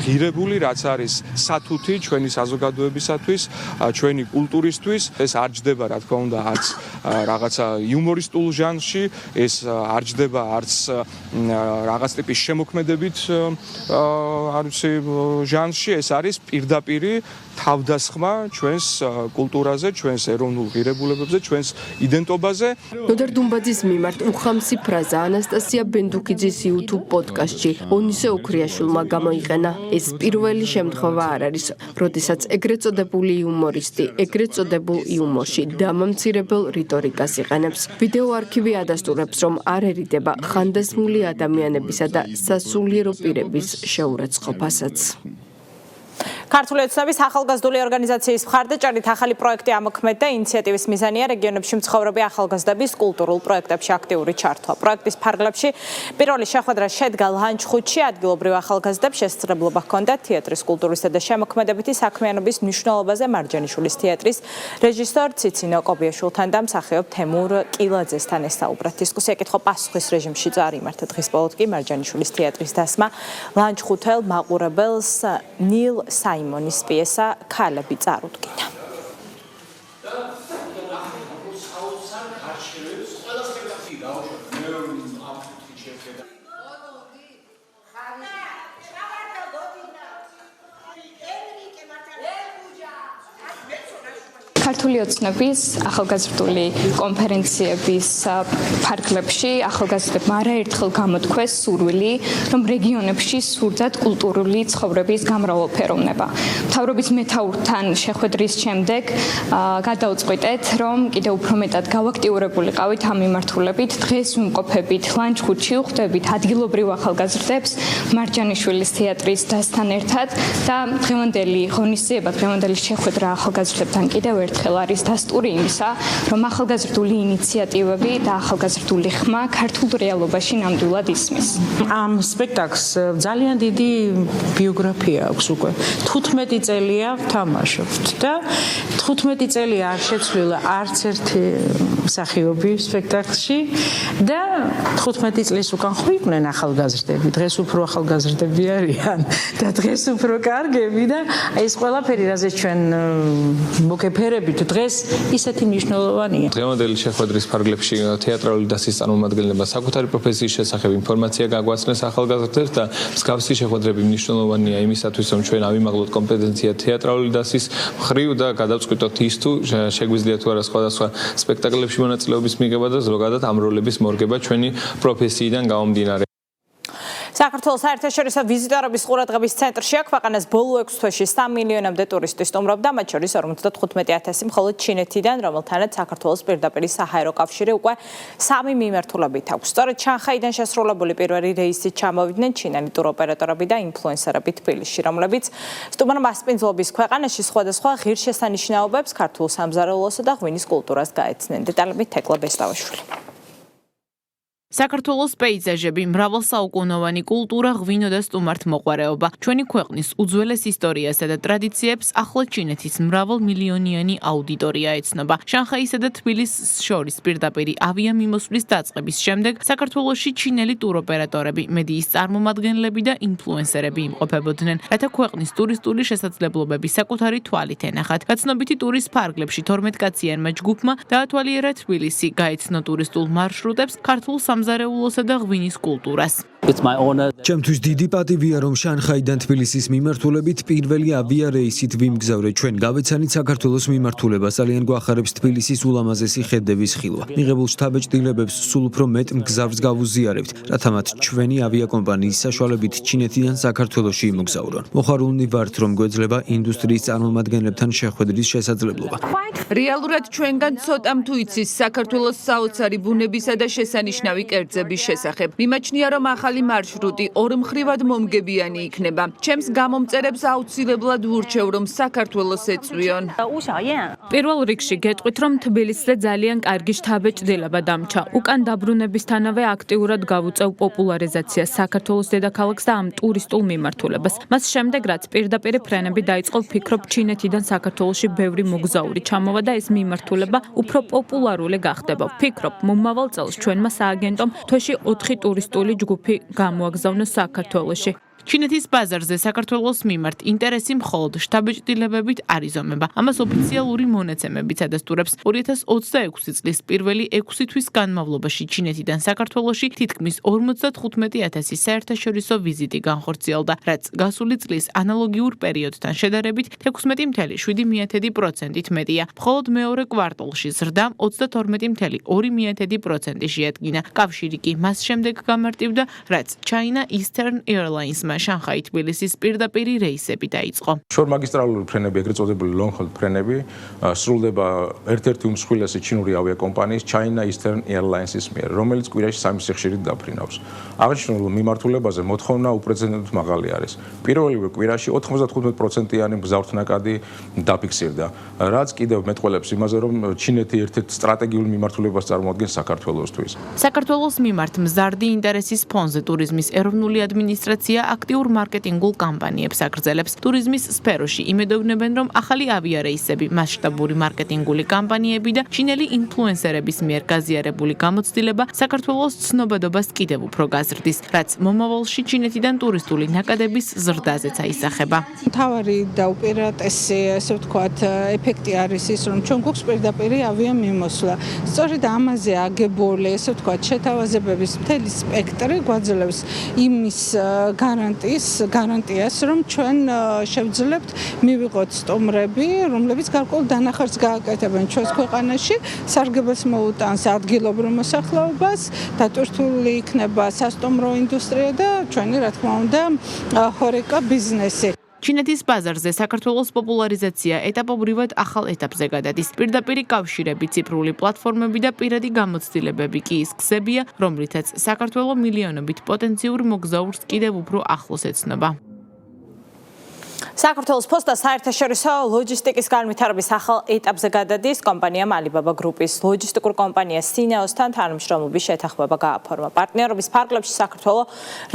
ღირებული, რაც არის სათუთი ჩვენი საზოგადოებისათვის, ჩვენი კულტურისთვის. ეს არ ჯდება, რა თქმა უნდა, არც რაღაცა იუმორისტულ ჟანრში, ეს არ ჯდება არც რაღაც ტიპის შემოქმედებით, არ ვიცი, ჟანრში, ეს არის პირდაპირი თავდასხმა ჩვენს კულტურაზე, ჩვენს ეროვნულ ღირებულებებზე, ჩვენს იდენტობაზე. ნოდარ დუმბაძის მიმართ უხამსი ფრაზა ანასტასია ბენდუკიძის YouTube პოდკასტში ონისე ოქრიაშვილმა გამოიყენა. ეს პირველი შემთხვევა არ არის, როდესაც ეგრეთ წოდებული იუმორისტი, ეგრეთ წოდებულ იუმორში დამამცირებელ რიტორიკას იყენებს. ვიდეო არქივი ადასტურებს, რომ არ ერიდება ხანდასმული ადამიანებისა და სასულიერო პირების შეურაცხყოფასაც. ქართული ოცნების ახალგაზრდული ორგანიზაციის მხარდაჭერით ახალი პროექტი ამოქმედდა. ინიციატივის მიზანია რეგიონებში მცხოვრები ახალგაზრდების კულტურულ პროექტებში აქტიური ჩართვა. პროექტის ფარგლებში პირველი შეხვედრა შედგა ლანჩხუთში. ადგილობრივ ახალგაზრდებს შესაძლებლობა ჰქონდათ თეატრის კულტურისა და შემოქმედებითი საქმიანობის მნიშვნელობაზე მარჯანიშვილის თეატრის რეჟისორ ციცინო კობიაშვილთან და მსახიობ თემურ კილაძესთან ესაუბრათ. დისკუსია კითხვა-პასუხის რეჟიმში წარიმართა. დღის ბოლოდ კი მარჯანიშვილის თეატრის დასმა ლანჩხუთელ მაყურებელს ნილ საიმონის პიესა ქალები წარუდგინა. ქართული ოცნების ახალგაზრდული კონფერენციების ფარგლებში ახალგაზრდებმა არაერთხელ გამოთქვეს სურვილი, რომ რეგიონებში სურდათ კულტურული ცხოვრების გამრავალფეროვნება. მთავრობის მეთაურთან შეხვედრის შემდეგ გადაუწყვეტეთ, რომ კიდევ უფრო მეტად გავაქტიურებულიყავით ამ მიმართულებით. დღეს ვიმყოფებით ლანჩხუთში, ვხვდებით ადგილობრივ ახალგაზრდებს მარჯანიშვილის თეატრის დასთან ერთად და დღევანდელი ღონისძიება, დღევანდელი შეხვედრა ახალგაზრდებთან კიდევ ერთხელ არის დასტური იმისა, რომ ახალგაზრდული ინიციატივები და ახალგაზრდული ხმა ქართულ რეალობაში ნამდვილად ისმის. ამ სპექტაკლს ძალიან დიდი ბიოგრაფია აქვს უკვე. 15 წელია ვთამაშობთ და 15 წელია არ შეცვლილა არც ერთი მსახიობი სპექტაკლში და 15 წლის უკან ხო იყვნენ ახალგაზრდები. დღეს უფრო ახალგაზრდები არიან და დღეს უფრო კარგები და ეს ყველაფერი, რაზეც ჩვენ მოგეფერებით დღეს ისეთი მნიშვნელოვანია. დღევანდელი შეხვედრის ფარგლებში თეატრალური დასის წარმომადგენლებმა საკუთარი პროფესიის შესახებ ინფორმაცია გაგვაცნეს ახალგაზრდებს და მსგავსი შეხვედრები მნიშვნელოვანია იმისათვის, რომ ჩვენ ავიმაღლოთ კომპეტენცია თეატრალური დასის მხრივ და გადავწყვიტოთ ის თუ შეგვიძლია თუ არა სხვადასხვა სპექტაკლებში მონაწილეობის მიღება და ზოგადად ამ როლების მორგება ჩვენი პროფესიიდან გამომდინარე. საქართველოს საერთაშორისო ვიზიტორების ყურადღების ცენტრშია ქვეყანას ბოლო 6 თვეში 3 მილიონამდე ტურისტი სტუმრობდა, მათ შორის 55,000 მხოლოდ ჩინეთიდან, რომელთანაც საქართველოს პირდაპირ საჰაერო კავშირი უკვე 3 მიმართულებით აქვს. სწორედ შანხაიდან შესრულებული პირველი რეისით ჩამოვიდნენ ჩინელი ტუროპერატორები და ინფლუენსერები თბილისში, რომლებიც სტუმრ მასპინძლობის ქვეყანაში სხვადასხვა ღირსშესანიშნაობებს, ქართულ სამზარეულოსა და ღვინის კულტურას გაეცნენ. დეტალებით თეკლა ბესტავაშვილი. საქართველოს პეიზაჟები, მრავალსაუკუნოვანი კულტურა, ღვინო და სტუმართმოყვარეობა, ჩვენი ქვეყნის უძველეს ისტორიასა და ტრადიციებს ახლა ჩინეთის მრავალმილიონიანი აუდიტორია ეცნობა. შანხაისა და თბილისის შორის პირდაპირი ავიამიმოსვლის დაწყების შემდეგ საქართველოში ჩინელი ტუროპერატორები, მედიის წარმომადგენლები და ინფლუენსერები იმყოფებოდნენ, რათა ქვეყნის ტურისტული შესაძლებლობები საკუთარი თვალით ენახათ. გაცნობიტი ტურის ფარგლებში 12 კაციანმა ჯგუფმა დაათვალიერა თბილისი, გაეცნო ტურისტულ მარშრუტებს, ქართულ სასამზარეულოსა და ღვინის კულტურას. ჩემთვის დიდი პატივია, რომ შანხაიდან თბილისის მიმართულებით პირველი ავიარეისით ვიმგზავრე ჩვენ გავეცანით საქართველოს მიმართულებას. ძალიან გვახარებს თბილისის ულამაზესი ხედების ხილვა. მიღებულ შთაბეჭდილებებს სულ უფრო მეტ მგზავრს გავუზიარებთ, რათა მათ ჩვენი ავიაკომპანიის საშუალებით ჩინეთიდან საქართველოში იმოგზავრონ. მოხარულნი ვართ, რომ გვეძლება ინდუსტრიის წარმომადგენლებთან შეხვედრის შესაძლებლობა. რეალურად ჩვენგან ცოტამ თუ იცის საქართველოს საოცარი ბუნებისა და შესანიშნავი კერძების შესახებ. მიმაჩნია, რომ ახალი მარშრუტი ორმხრივად მომგებიანი იქნება. ჩემს გამომწერებს აუცილებლად ვურჩევ, რომ საქართველოს ეწვიონ. პირველ რიგში გეტყვით, რომ თბილისზე ძალიან კარგი შთაბეჭდილება დამჩა. უკან დაბრუნებისთანავე აქტიურად გავუწევ პოპულარიზაციას საქართველოს დედაქალაქს და ამ ტურისტულ მიმართულებას. მას შემდეგ, რაც პირდაპირ ფრენები დაიწყო, ვფიქრობ, ჩინეთიდან საქართველოში ბევრი მოგზაური ჩამოვა და ეს მიმართულება უფრო პოპულარული გახდება. ვფიქრობ, მომავალ წელს ჩვენმა სააგენტომ თვეში 4 ტურისტული ჯგუფი გამოაგზავნოს საქართველოში. ჩინეთის ბაზარზე საქართველოს მიმართ ინტერესი მხოლოდ შთაბეჭდილებებით არ იზომება. ამას ოფიციალური მონაცემებიც ადასტურებს. 2026 წლის პირველი 6 თვის განმავლობაში ჩინეთიდან საქართველოში თითქმის 55,000 საერთაშორისო ვიზიტი განხორციელდა, რაც გასული წლის ანალოგიურ პერიოდთან შედარებით 16,7%-ით მეტია. მხოლოდ მეორე კვარტალში ზრდამ 22,2%-ი შეადგინა. კავშირი კი მას შემდეგ გამარტივდა, რაც China Eastern Airlines შანხაი თბილისის პირდაპირი რეისები დაიწყო. შორმაგისტრალური ფრენები, ეგრეთ წოდებული long haul ფრენები, სრულდება ერთ-ერთი უმსხვილესი ჩინური ავიაკომპანიის China Eastern Airlines-ის მიერ, რომელიც კვირაში 3 სიხშირით დაფრინავს. აღნიშნულ მიმართულებაზე მოთხოვნა უპრეცედენტოდ მაღალი არის. პირველივე კვირაში 95%-იანი მგზავრთნაკადი დაფიქსირდა, რაც კიდევ მეტყველებს იმაზე, რომ ჩინეთი ერთ-ერთ სტრატეგიულ მიმართულებას წარმოადგენს საქართველოსთვის. საქართველოს მიმართ მზარდი ინტერესის ფონზე ტურიზმის ეროვნული ადმინისტრაცია აქტიურ მარკეტინგულ კამპანიებს აგრძელებს. ტურიზმის სფეროში იმედოვნებენ, რომ ახალი ავიარეისები, მასშტაბური მარკეტინგული კამპანიები და ჩინელი ინფლუენსერების მიერ გაზიარებული გამოცდილება საქართველოს ცნობადობას კიდევ უფრო გაზრდის, რაც მომავალში ჩინეთიდან ტურისტული ნაკადების ზრდაზეც აისახება. მთავარი და უპირატესი, ესე ვთქვათ, ეფექტი არის ის, რომ ჩვენ გვაქვს პირდაპირი ავიამიმოსვლა. სწორედ ამაზე აგებული, ესე ვთქვათ, შეთავაზებების მთელი სპექტრი გვაძლევს იმის გარანტიას, რომ ჩვენ შევძლებთ მივიღოთ სტუმრები, რომლებიც გარკვეულ დანახარს გააკეთებენ ჩვენს ქვეყანაში, სარგებელს მოუტანს ადგილობრივ მოსახლეობას, დატვირთული იქნება სასტუმრო ინდუსტრია და ჩვენი, რა თქმა უნდა, ჰორეკა ბიზნესი. ჩინეთის ბაზარზე საქართველოს პოპულარიზაცია ეტაპობრივად ახალ ეტაპზე გადადის. პირდაპირი კავშირები, ციფრული პლატფორმები და პირადი გამოცდილებები კი ის გზებია, რომლითაც საქართველო მილიონობით პოტენციურ მოგზაურს კიდევ უფრო ახლოს ეცნობა. საქართველოს პოსტა საერთაშორისო ლოჯისტიკის განვითარების ახალ ეტაპზე გადადის. კომპანიამ Alibaba Group-ის ლოჯისტიკურ კომპანია Cineos-თან თანამშრომლობის შეთანხმება გააფორმა. პარტნიორობის ფარგლებში საქართველო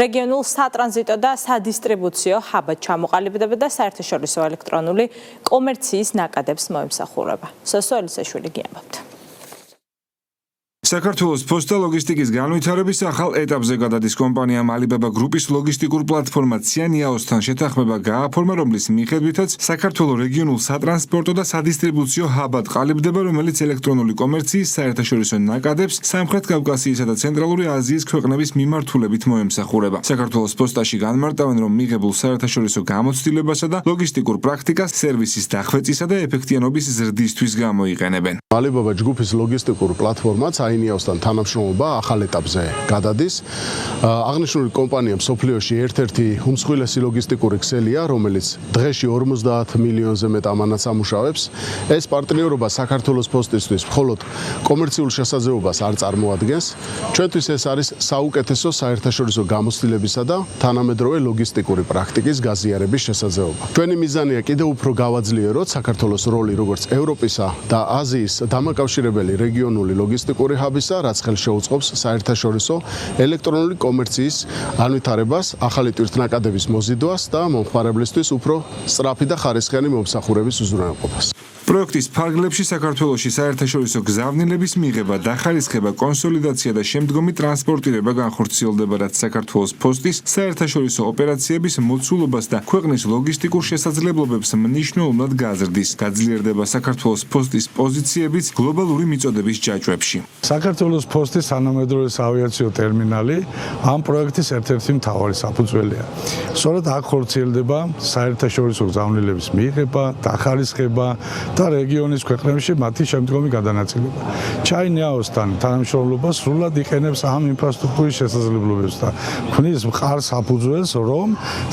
რეგიონულ სატრანზიტო და სადისტრიბუციო ჰაბად ჩამოყალიბდება და საერთაშორისო ელექტრონული კომერციის ნაკადებს მოემსახურება. სოსო ელისაშვილი გიამბობთ. საქართველოს პოსტა ლოგისტიკის განვითარების ახალ ეტაპზე გადადის. კომპანიამ Alibaba Group-ის ლოგისტიკურ პლატფორმა Cineos-თან შეთანხმება გააფორმა, რომლის მიხედვითაც საქართველოს რეგიონულ სატრანსპორტო და სადისტრიბუციო ჰაბად ყალიბდება, რომელიც ელექტრონული კომერციის საერთაშორისო ნაკადებს სამხრეთ კავკასიისა და ცენტრალური აზიის ქვეყნების მიმართულებით მოემსახურება. საქართველოს პოსტაში განმარტავენ, რომ მიღებულ საერთაშორისო გამოცდილებასა და ლოგისტიკურ პრაქტიკას სერვისის დახვეწისა და ეფექტიანობის ზრდისთვის გამოიყენებენ. Alibaba Group-ის ლოგისტიკურ პლატფორმა Cineos-თან თანამშრომლობა ახალ ეტაპზე გადადის. აღნიშნული კომპანია მსოფლიოში ერთ-ერთი უმსხვილესი ლოგისტიკური ქსელია, რომელიც დღეში 50 მილიონზე მეტ ამანაც ამუშავებს. ეს პარტნიორობა საქართველოს პოსტისთვის მხოლოდ კომერციულ შესაძლებლობას არ წარმოადგენს. ჩვენთვის ეს არის საუკეთესო საერთაშორისო გამოცდილებისა და თანამედროვე ლოგისტიკური პრაქტიკის გაზიარების შესაძლებლობა. ჩვენი მიზანია კიდევ უფრო გავაძლიეროთ საქართველოს როლი როგორც ევროპისა და აზიის დამაკავშირებელი რეგიონული ლოგისტიკური ჰაბისა, რაც ხელს შეუწყობს საერთაშორისო ელექტრონული კომერციის განვითარებას, ახალი ტვირთნაკადების მოზიდვას და მომხმარებლისთვის უფრო სწრაფი და ხარისხიანი მომსახურების უზრუნველყოფას. პროექტის ფარგლებში საქართველოში საერთაშორისო გზავნილების მიღება, დახარისხება, კონსოლიდაცია და შემდგომი ტრანსპორტირება განხორციელდება, რაც საქართველოს პოსტის საერთაშორისო ოპერაციების მოცულობას და ქვეყნის ლოგისტიკურ შესაძლებლობებს მნიშვნელოვნად გაზრდის. გაძლიერდება საქართველოს პოსტის პოზიციებიც გლობალური მიწოდების ჯაჭვებში. საქართველოს ფოსტის თანამედროვე საავიაციო ტერმინალი ამ პროექტის ერთ-ერთი მთავარი საფუძველია. სწორედ აქ ხორციელდება საერთაშორისო გზავნილების მიღება, დახარისხება და რეგიონის ქვეყნებში მათი შემდგომი გადანაწილება. ჩაინიაოსთან თანამშრომლობა სრულად იყენებს ამ ინფრასტრუქტურის შესაძლებლობებს და ქმნის მყარ საფუძველს, რომ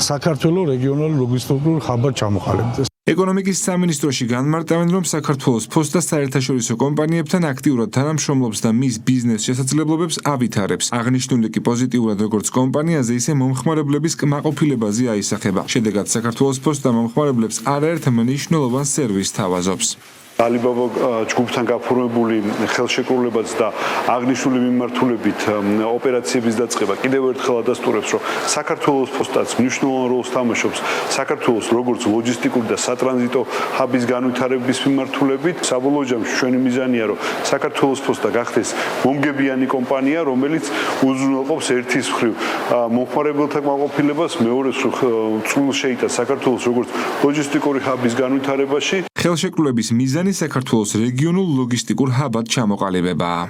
საქართველოს რეგიონულ ლოგისტიკურ ხაბად ჩამოყალიბდეს. ეკონომიკის სამინისტროში განმარტავენ, რომ საქართველოს ფოსტა საერთაშორისო კომპანიებთან აქტიურად თანამშრომლობს და მის ბიზნეს შესაძლებლობებს ავითარებს. აღნიშნული კი პოზიტიურად როგორც კომპანიაზე, ისე მომხმარებლების კმაყოფილებაზე აისახება. შედეგად საქართველოს ფოსტა მომხმარებლებს არაერთ მნიშვნელოვან სერვისს თავაზობს. ალიბაბა ჯგუფთან გაფორმებული ხელშეკრულებაც და აღნიშნული მიმართულებით ოპერაციების დაწყება კიდევ ერთხელ ადასტურებს, რომ საქართველოს ფოსტაც მნიშვნელოვან როლს თამაშობს საქართველოს როგორც ლოჯისტიკური და სატრანზიტო ჰაბის განვითარების მიმართულებით. საბოლოო ჯამში ჩვენი მიზანია, რომ საქართველოს ფოსტა გახდეს მომგებიანი კომპანია, რომელიც უზრუნველყოფს ერთის მხრივ მომხმარებელთა კმაყოფილებას, მეორეს მხრივ წვლილს შეიტანს საქართველოს როგორც ლოჯისტიკური ჰაბის განვითარებაში. ხელშეკრულების მიზანი საქართველოს რეგიონულ ლოგისტიკურ ჰაბად ჩამოყალიბებაა.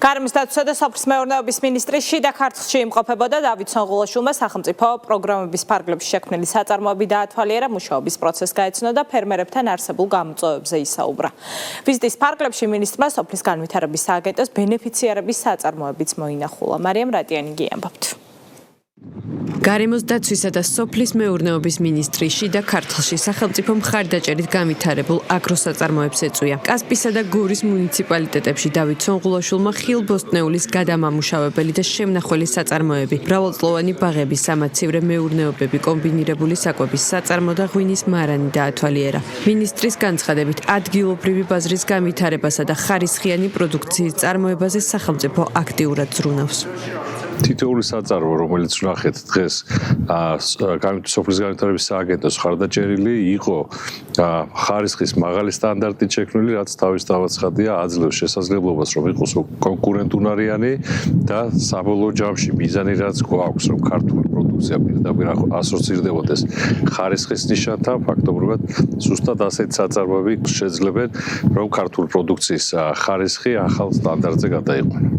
გარემოს დაცვისა და სოფლის მეურნეობის მინისტრი შიდა ქართლში იმყოფებოდა დავით სონღულაშვილმა სახელმწიფო პროგრამების ფარგლებში შექმნილი საწარმოები დაათვალიერა, მუშაობის პროცესს გაეცნო და ფერმერებთან არსებულ გამოწვევებზე ისაუბრა. ვიზიტის ფარგლებში მინისტრმა სოფლის განვითარების სააგენტოს ბენეფიციარების საწარმოებიც მოინახულა. მარიამ რატიანი გიამბობთ. გარემოს დაცვისა და სოფლის მეურნეობის მინისტრი შიდა ქართლში სახელმწიფო მხარდაჭერით განვითარებულ აგროსაწარმოებს ეწვია. კასპისა და გორის მუნიციპალიტეტებში დავით სონღულაშვილმა ხილბოსტნეულის გადამამუშავებელი და შემნახველი საწარმოები, მრავალწლოვანი ბაღები, სამაცივრე მეურნეობები, კომბინირებული საკვების საწარმო და ღვინის მარანი დაათვალიერა. მინისტრის განცხადებით, ადგილობრივი ბაზრის განვითარებასა და ხარისხიანი პროდუქციის წარმოებაზე სახელმწიფო აქტიურად ზრუნავს. თითოეული საწარმო, რომელიც ვნახეთ დღეს სოფლის განვითარების სააგენტოს ხარდაჭერილი, იყო ხარისხის მაღალი სტანდარტით შექმნილი, რაც თავისთავად ცხადია, აძლევს შესაძლებლობას, რომ იყოს კონკურენტუნარიანი და საბოლოო ჯამში მიზანი რაც გვაქვს, რომ ქართული პროდუქცია პირდაპირ ასოცირდებოდეს ხარისხის ნიშანთან, ფაქტობრივად ზუსტად ასეთი საწარმოები შეძლებენ, რომ ქართული პროდუქციის ხარისხი ახალ სტანდარტზე გადაიყვანა.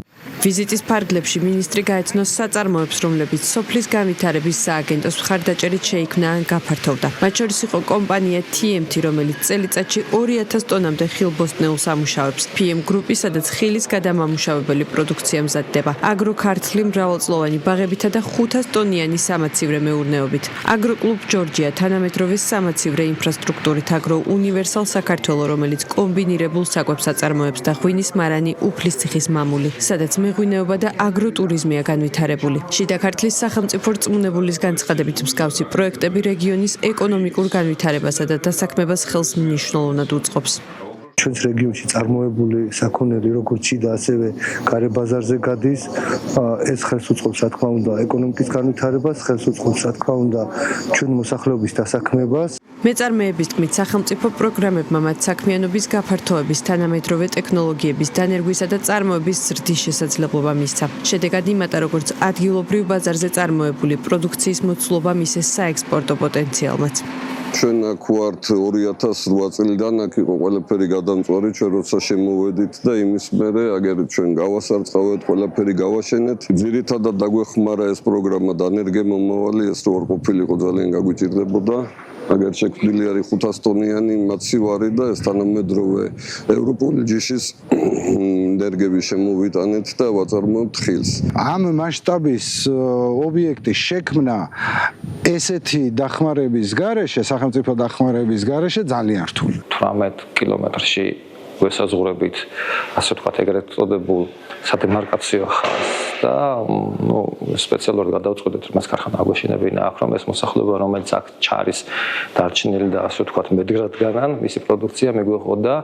ვიზიტის ფარგლებში მინისტრი გაეცნო საწარმოებს, რომლებიც სოფლის განვითარების სააგენტოს მხარდაჭერით შეიქმნა ან გაფართოვდა. მათ შორის იყო კომპანია TMT, რომელიც წელიწადში 2000 ტონამდე ხილბოსტნეულს ამუშავებს. PM გრუპი, სადაც ხილის გადამამუშავებელი პროდუქცია მზადდება. აგროქართლი მრავალწლოვანი ბაღებითა და 500 ტონიანი სამაცივრე მეურნეობით. აგროკლუბ ჯორჯია თანამედროვე სამაცივრე ინფრასტრუქტურით. აგრო უნივერსალ საქართველო, რომელიც კომბინირებულ საკვებს აწარმოებს და ღვინის მარანი უფლისციხის მამული, სადაც მეღვინეობა და აგროტურიზმია განვითარებული. შიდა ქართლის სახელმწიფო რწმუნებულის განცხადებით მსგავსი პროექტები რეგიონის ეკონომიკურ განვითარებასა და დასაქმებას ხელს მნიშვნელოვნად უწყობს. ჩვენს რეგიონში წარმოებული საქონელი როგორც შიდა ასევე გარე ბაზარზე გადის, ეს ხელს უწყობს რა თქმა უნდა ეკონომიკის განვითარებას, ხელს უწყობს რა თქმა უნდა ჩვენი მოსახლეობის დასაქმებას. მეწარმეების თქმით, სახელმწიფო პროგრამებმა მათ საქმიანობის გაფართოების, თანამედროვე ტექნოლოგიების, დანერგვისა და წარმოების ზრდის შესაძლებლობა მისცა. შედეგად იმატა როგორც ადგილობრივ ბაზარზე წარმოებული პროდუქციის მოცულობა მისეს საექსპორტო პოტენციალმაც. ჩვენ აქ ვართ 2008 წლიდან, აქ იყო ყველაფერი გადამწვარი, ჩვენ როცა შემოვედით და იმის მერე აგერით ჩვენ გავასარწყავეთ, ყველაფერი გავაშენეთ. ძირითადად დაგვეხმარა ეს პროგრამა დანერგემომავალი, ეს რო არ ყოფილიყო ძალიან გაგვიჭირდებოდა. აგერ შექმნილი არის 500 ტონიანი მაცივარი და ეს თანამედროვე ევროპული ჯიშის ენერგები შემოვიტანეთ და ვაწარმოებთ ხილს. ამ მასშტაბის ობიექტის შექმნა ესეთი დახმარების გარეშე, სახელმწიფო დახმარების გარეშე ძალიან რთული. 18 კილომეტრში ვესაზღვრებით, ასე ვთქვათ, ეგრეთ წოდებულ სადემარკაციო ხაზს და სპეციალურად გადავწყვეტეთ, რომ ეს ქარხანა აგვეშინებინა აქ, რომ ეს მოსახლეობა, რომელიც აქ ჩარის დარჩენილი და ასე ვთქვათ, მედგრად განან, მისი პროდუქცია მიგვეყოდა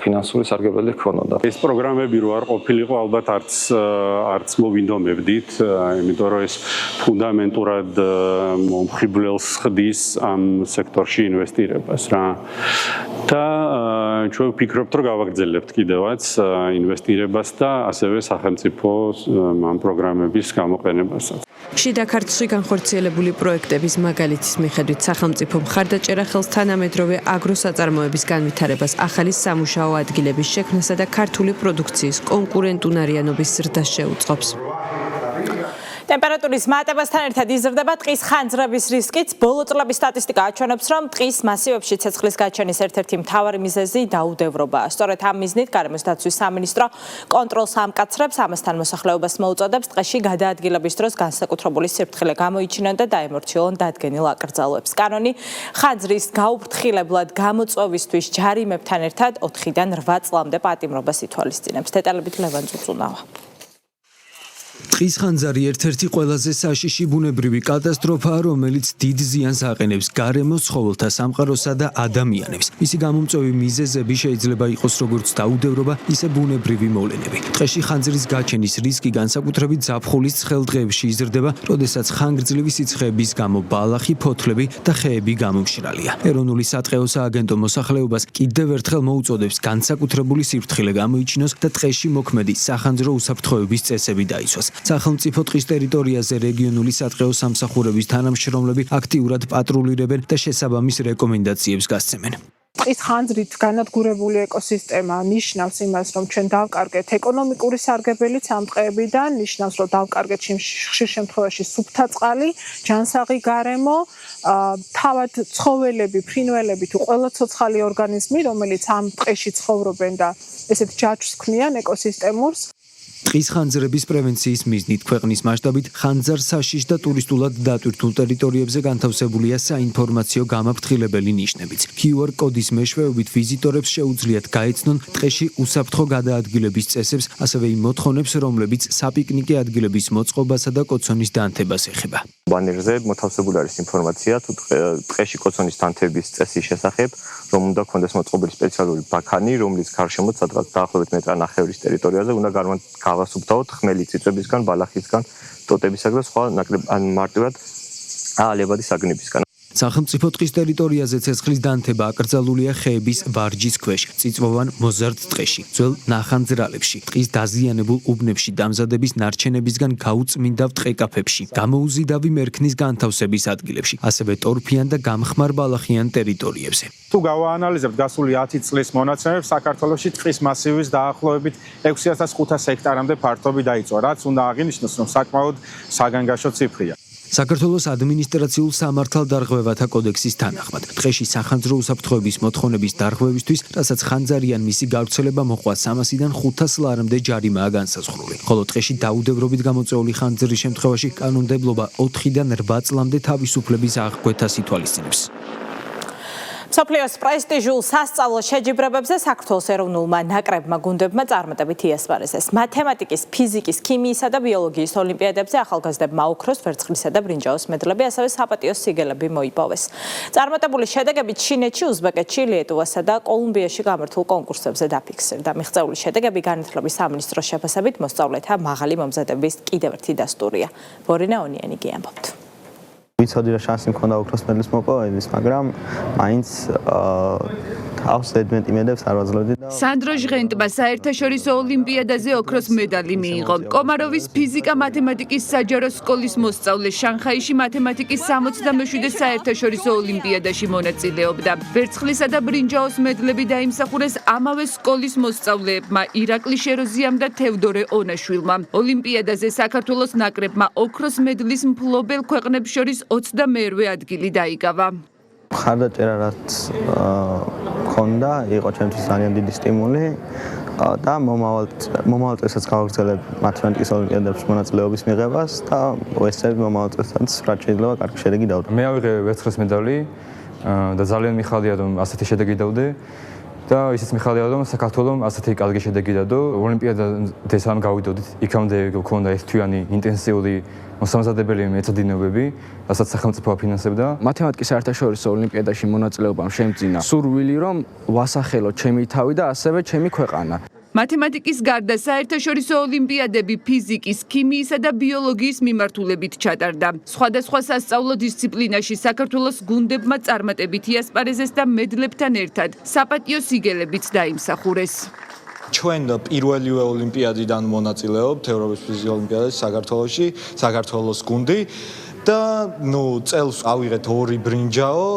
ფინანსური სარგებლები ჰქონოდა. ეს პროგრამები რო არ ყოფილიყო, ალბათ არც მოვინდომებდით, იმიტომ რომ ეს ფუნდამენტურად მომხიბვლელს ხდის ამ სექტორში ინვესტირებას რა. და ჩვენ ვფიქრობთ, რომ გავაგრძელებთ კიდევაც ინვესტირებას და ასევე სახელმწიფო ამ პროგრამების გამოყენებასაც. შიდა ქართლში განხორციელებული პროექტების მაგალითის მიხედვით სახელმწიფო მხარდაჭერა ხელს თანამედროვე აგროსაწარმოების განვითარებას, ახალი სამუშაო ადგილების შექმნასა და ქართული პროდუქციის კონკურენტუნარიანობის ზრდას შეუწყობს. ტემპერატურის მატებასთან ერთად იზრდება ტყის ხანძრების რისკიც. ბოლო წლების სტატისტიკა აჩვენებს, რომ ტყის მასივებში ცეცხლის გაჩენის ერთ-ერთი მთავარი მიზეზი დაუდევრობაა. სწორედ ამ მიზნით გარემოს დაცვის სამინისტრო კონტროლს ამკაცრებს, ამასთან მოსახლეობას მოუწოდებს ტყეში გადაადგილების დროს განსაკუთრებული სიფრთხილე გამოიჩინონ და დაემორჩილონ დადგენილ აკრძალვებს. კანონი ხანძრის გაუფრთხილებლად გამოწვევისთვის ჯარიმებთან ერთად 4-დან 8 წლამდე პატიმრობას ითვალისწინებს. დეტალებით ლევან წუწუნავა. ტყის ხანძარი ერთ-ერთი ყველაზე საშიში ბუნებრივი კატასტროფაა, რომელიც დიდ ზიანს აყენებს გარემოს, ცხოველთა სამყაროსა და ადამიანებს. მისი გამომწვევი მიზეზები შეიძლება იყოს როგორც დაუდევრობა, ისე ბუნებრივი მოვლენები. ტყეში ხანძრის გაჩენის რისკი განსაკუთრებით ზაფხულის ცხელ დღეებში იზრდება, როდესაც ხანგრძლივი სიცხეების გამო ბალახი, ფოთლები და ხეები გამომშრალია. ეროვნული სატყეო სააგენტო მოსახლეობას კიდევ ერთხელ მოუწოდებს განსაკუთრებული სიფრთხილე გამოიჩინოს და ტყეში მოქმედი სახანძრო უსაფრთხოების წესები დაიცვას. სახელმწიფო ტყის ტერიტორიაზე რეგიონული სატყეო სამსახურების თანამშრომლები აქტიურად პატრულირებენ და შესაბამის რეკომენდაციებს გასცემენ. ტყის ხანძრით განადგურებული ეკოსისტემა ნიშნავს იმას, რომ ჩვენ დავკარგეთ ეკონომიკური სარგებელიც ამ ტყეებიდან, ნიშნავს, რომ დავკარგეთ ხშირ შემთხვევაში სუფთა წყალი, ჯანსაღი გარემო, თავად ცხოველები, ფრინველები თუ ყველა ცოცხალი ორგანიზმი, რომელიც ამ ტყეში ცხოვრობენ და ესეთ ჯაჭვს ქმნიან ეკოსისტემურს. ტყის ხანძრების პრევენციის მიზნით ქვეყნის მასშტაბით ხანძარ საშიშ და ტურისტულად დატვირთულ ტერიტორიებზე განთავსებულია საინფორმაციო გამაფრთხილებელი ნიშნებიც. QR კოდის მეშვეობით ვიზიტორებს შეუძლიათ გაეცნონ ტყეში უსაფრთხო გადაადგილების წესებს, ასევე იმ მოთხოვნებს, რომლებიც საპიკნიკე ადგილების მოწყობასა და კოცონის დანთებას ეხება. ბანერზე მოთავსებული არის ინფორმაცია თუ ტყეში კოცონის დანთების წესის შესახებ, რომ უნდა გქონდეს მოწყობილი სპეციალური ბაქანი, რომლის გარშემო სადღაც დაახლოებით მეტრ-ნახევრის ტერიტორიაზე უნდა გავასუფთავოთ ხმელი წიწვებისგან, ბალახისგან, ტოტებისგან და სხვა მარტივად აალებადი საგნებისგან. სახელმწიფო ტყის ტერიტორიაზე ცეცხლის დანთება აკრძალულია ხეების ვარჯის ქვეშ, წიწვოვან მოზარდ ტყეში, ძველ ნახანძრალებში, ტყის დაზიანებულ უბნებში, დამზადების ნარჩენებისგან გაუწმინდავ ტყეკაფებში, გამოუზიდავი მერქნის განთავსების ადგილებში, ასევე ტორფიან და გამხმარ ბალახიან ტერიტორიებზე. თუ გავაანალიზებთ გასული 10 წლის მონაცემებს, საქართველოში ტყის მასივის დაახლოებით 6500 ჰექტარამდე ფართობი დაიწვა, რაც უნდა აღინიშნოს, რომ საკმაოდ საგანგაშო ციფრია. საქართველოს ადმინისტრაციულ სამართალდარღვევათა კოდექსის თანახმად, ტყეში სახანძრო უსაფრთხოების მოთხოვნების დარღვევისთვის, რასაც ხანძარი ან მისი გავრცელება მოყვა 300-დან 500 ლარამდე ჯარიმაა განსაზღვრული. ხოლო ტყეში დაუდევრობით გამოწვეული ხანძრის შემთხვევაში კანონმდებლობა 4-დან 8 წლამდე თავისუფლების აღკვეთას ითვალისწინებს. მსოფლიოს პრესტიჟულ სასწავლო შეჯიბრებებზე საქართველოს ეროვნულმა ნაკრებმა გუნდებმა წარმატებით იასპარეზეს. მათემატიკის, ფიზიკის, ქიმიისა და ბიოლოგიის ოლიმპიადებზე ახალგაზრდებმა ოქროს, ვერცხლისა და ბრინჯაოს მედლები, ასევე საპატიო სიგელები მოიპოვეს. წარმატებული შედეგები ჩინეთში, უზბეკეთში, ლიეტუვასა და კოლუმბიაში გამართულ კონკურსებზე დაფიქსირდა. მიღწეული შედეგები განათლების სამინისტროს შეფასებით მოსწავლეთა მაღალი მომზადების კიდევ ერთი დასტურია. ბორინა ონიანი გიამბობთ. ვიცოდი რომ შანსი მქონდა ოქროს მედლის მოპოვების, მაგრამ მაინც თავს ზედმეტი მედლებს არ ვაძლევდი და სანდრო ჟღენტმა საერთაშორისო ოლიმპიადაზე ოქროს მედალი მიიღო. კომაროვის ფიზიკა-მათემატიკის საჯარო სკოლის მოსწავლე შანხაიში მათემატიკის 67 საერთაშორისო ოლიმპიადაში მონაწილეობდა. ვერცხლისა და ბრინჯაოს მედლები დაიმსახურეს ამავე სკოლის მოსწავლეებმა ირაკლი შეროზიამ და თევდორე ონაშვილმა. ოლიმპიადაზე საქართველოს ნაკრებმა ოქროს მედლის მფლობელ ქვეყნებს შორის 22-ვე ადგილი დაიკავა. ხარდაჭერა რაც მქონდა, იყო ჩემთვის ძალიან დიდი სტიმული და მომავალ წელსაც გავაგრძელებ მათემატიკის ოლიმპიადებში მონაწილეობის მიღებას და ვეცებ მომავალ წელსაც რაც შეიძლება კარგი შედეგი დავდო. მე ავიღე ვერცხლის მედალი და ძალიან მიხარია რომ ასეთი შედეგი დავდე. და ისიც მიხარია რომ საქართველოს ასეთი კარგი შედეგი დადო. ოლიმპიადაზე სამ გავიდოდით, იქამდე გქონდა ერთთვიანი ინტენსიური მოსამზადებელი მეცადინეობები, რასაც სახელმწიფო აფინანსებდა. მათემატიკის საერთაშორისო ოლიმპიადაში მონაწილეობამ შემძინა სურვილი, რომ ვასახელო ჩემი თავი და ასევე ჩემი ქვეყანა. მათემატიკის გარდა საერთაშორისო ოლიმპიადები ფიზიკის, ქიმიისა და ბიოლოგიის მიმართულებით ჩატარდა. სხვადასხვა სასწავლო დისციპლინაში საქართველოს გუნდებმა წარმატებითი ასპარეზეს და მედლებთან ერთად საპატიო სიგელებიც დაიმსახურეს. ჩვენ პირველივე ოლიმპიადიდან მონაწილეობთ ევროპის ფიზიკის ოლიმპიადაში საქართველოში, საქართველოს გუნდი და წელს ავიღეთ 2 ბრინჯაო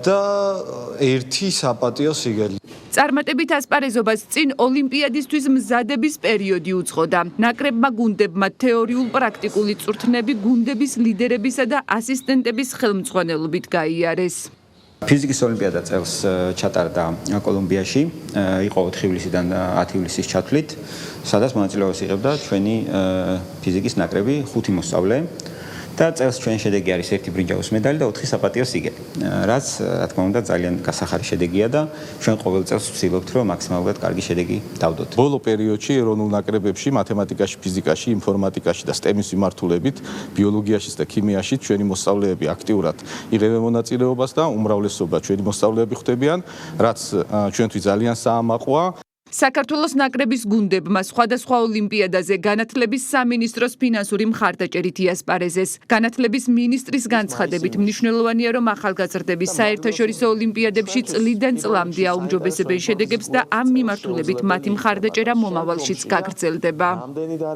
და 1 საპატიო სიგელი. წარმატებით ასპარეზობას წინ ოლიმპიადისთვის მზადების პერიოდი უძღოდა. ნაკრებმა გუნდებმა თეორიულ-პრაქტიკული წვრთნები გუნდების ლიდერებისა და ასისტენტების ხელმძღვანელობით გაიარეს. ფიზიკის ოლიმპიადა წელს ჩატარდა კოლუმბიაში, იყო 4 ივლისიდან 10 ივლისის ჩათვლით, სადაც მონაწილეობას იღებდა ჩვენი ფიზიკის ნაკრები 5 მოსწავლე და წელს ჩვენ შედეგი არის 1 ბრინჯაოს მედალი და 4 საპატიო სიგელი. რაც რა თქმა უნდა ძალიან გასახარი შედეგია და ჩვენ ყოველ წელს ვცდილობთ რომ მაქსიმალურად კარგი შედეგი დავდოთ. ბოლო პერიოდში ეროვნულ ნაკრებებში მათემატიკაში, ფიზიკაში, ინფორმატიკაში და STEM-ის მიმართულებით, ბიოლოგიაში და ქიმიაში ჩვენი მოსწავლეები აქტიურად იღებენ მონაწილეობას და უმრავლესობა ჩვენი მოსწავლეები ხდებიან, რაც ჩვენთვის ძალიან საამაყოა. საქართველოს ნაკრების გუნდებმა სხვადასხვა ოლიმპიადაზე განათლების სამინისტროს ფინანსური მხარდაჭერით იასპარეზეს. განათლების მინისტრის განცხადებით მნიშვნელოვანია, რომ ახალგაზრდების საერთაშორისო ოლიმპიადებში წლიდან წლამდე აუმჯობესებენ შედეგებს და ამ მიმართულებით მათი მხარდაჭერა მომავალშიც გაგრძელდება.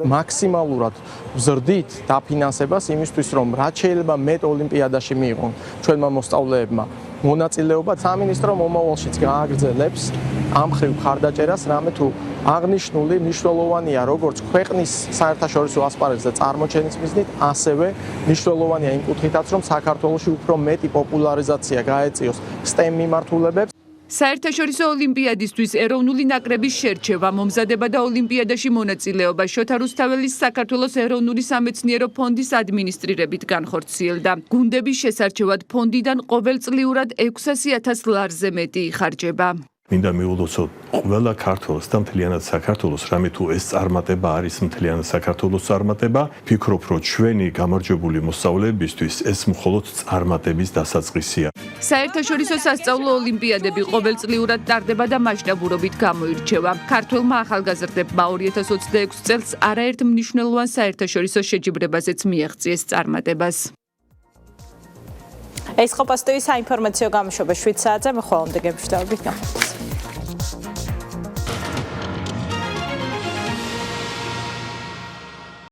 მაქსიმალურად ვზრდით დაფინანსებას იმისთვის, რომ რაც შეიძლება მეტ ოლიმპიადაში მიიღონ ჩვენმა მოსწავლეებმა მონაწილეობა. სამინისტრო მომავალშიც გააგრძელებს ამ ხრივ მხარდაჭერას, რამე თუ აღნიშნული მნიშვნელოვანია როგორც ქვეყნის საერთაშორისო ასპარეზზე წარმოჩენის მიზნით, ასევე მნიშვნელოვანია იმ კუთხითაც, რომ საქართველოში უფრო მეტი პოპულარიზაცია გაეწიოს STEM მიმართულებებს. საერთაშორისო ოლიმპიადისთვის ეროვნული ნაკრების შერჩევა, მომზადება და ოლიმპიადაში მონაწილეობა შოთა რუსთაველის საქართველოს ეროვნული სამეცნიერო ფონდის ადმინისტრირებით განხორციელდა. გუნდების შესარჩევად ფონდიდან ყოველწლიურად 600,000 ლარზე მეტი იხარჯება. მინდა მივულოცოთ ყველა ქართველს და მთლიანად საქართველოს, რამე თუ ეს წარმატება არის მთლიანად საქართველოს წარმატება, ფიქრობ, რომ ჩვენი გამარჯვებული მოსწავლეებისთვის ეს მხოლოდ წარმატების დასაწყისია. საერთაშორისო სასწავლო ოლიმპიადები ყოველწლიურად ტარდება და მასშტაბურობით გამოირჩევა. ქართველმა ახალგაზრდებმა 2026 წელს არაერთ მნიშვნელოვან საერთაშორისო შეჯიბრებაზეც მიაღწიეს წარმატებას. ეს ყოფასტოვის საინფორმაციო გამოშვება 7 საათზე, მე ხოლმე გემშვიდობებით.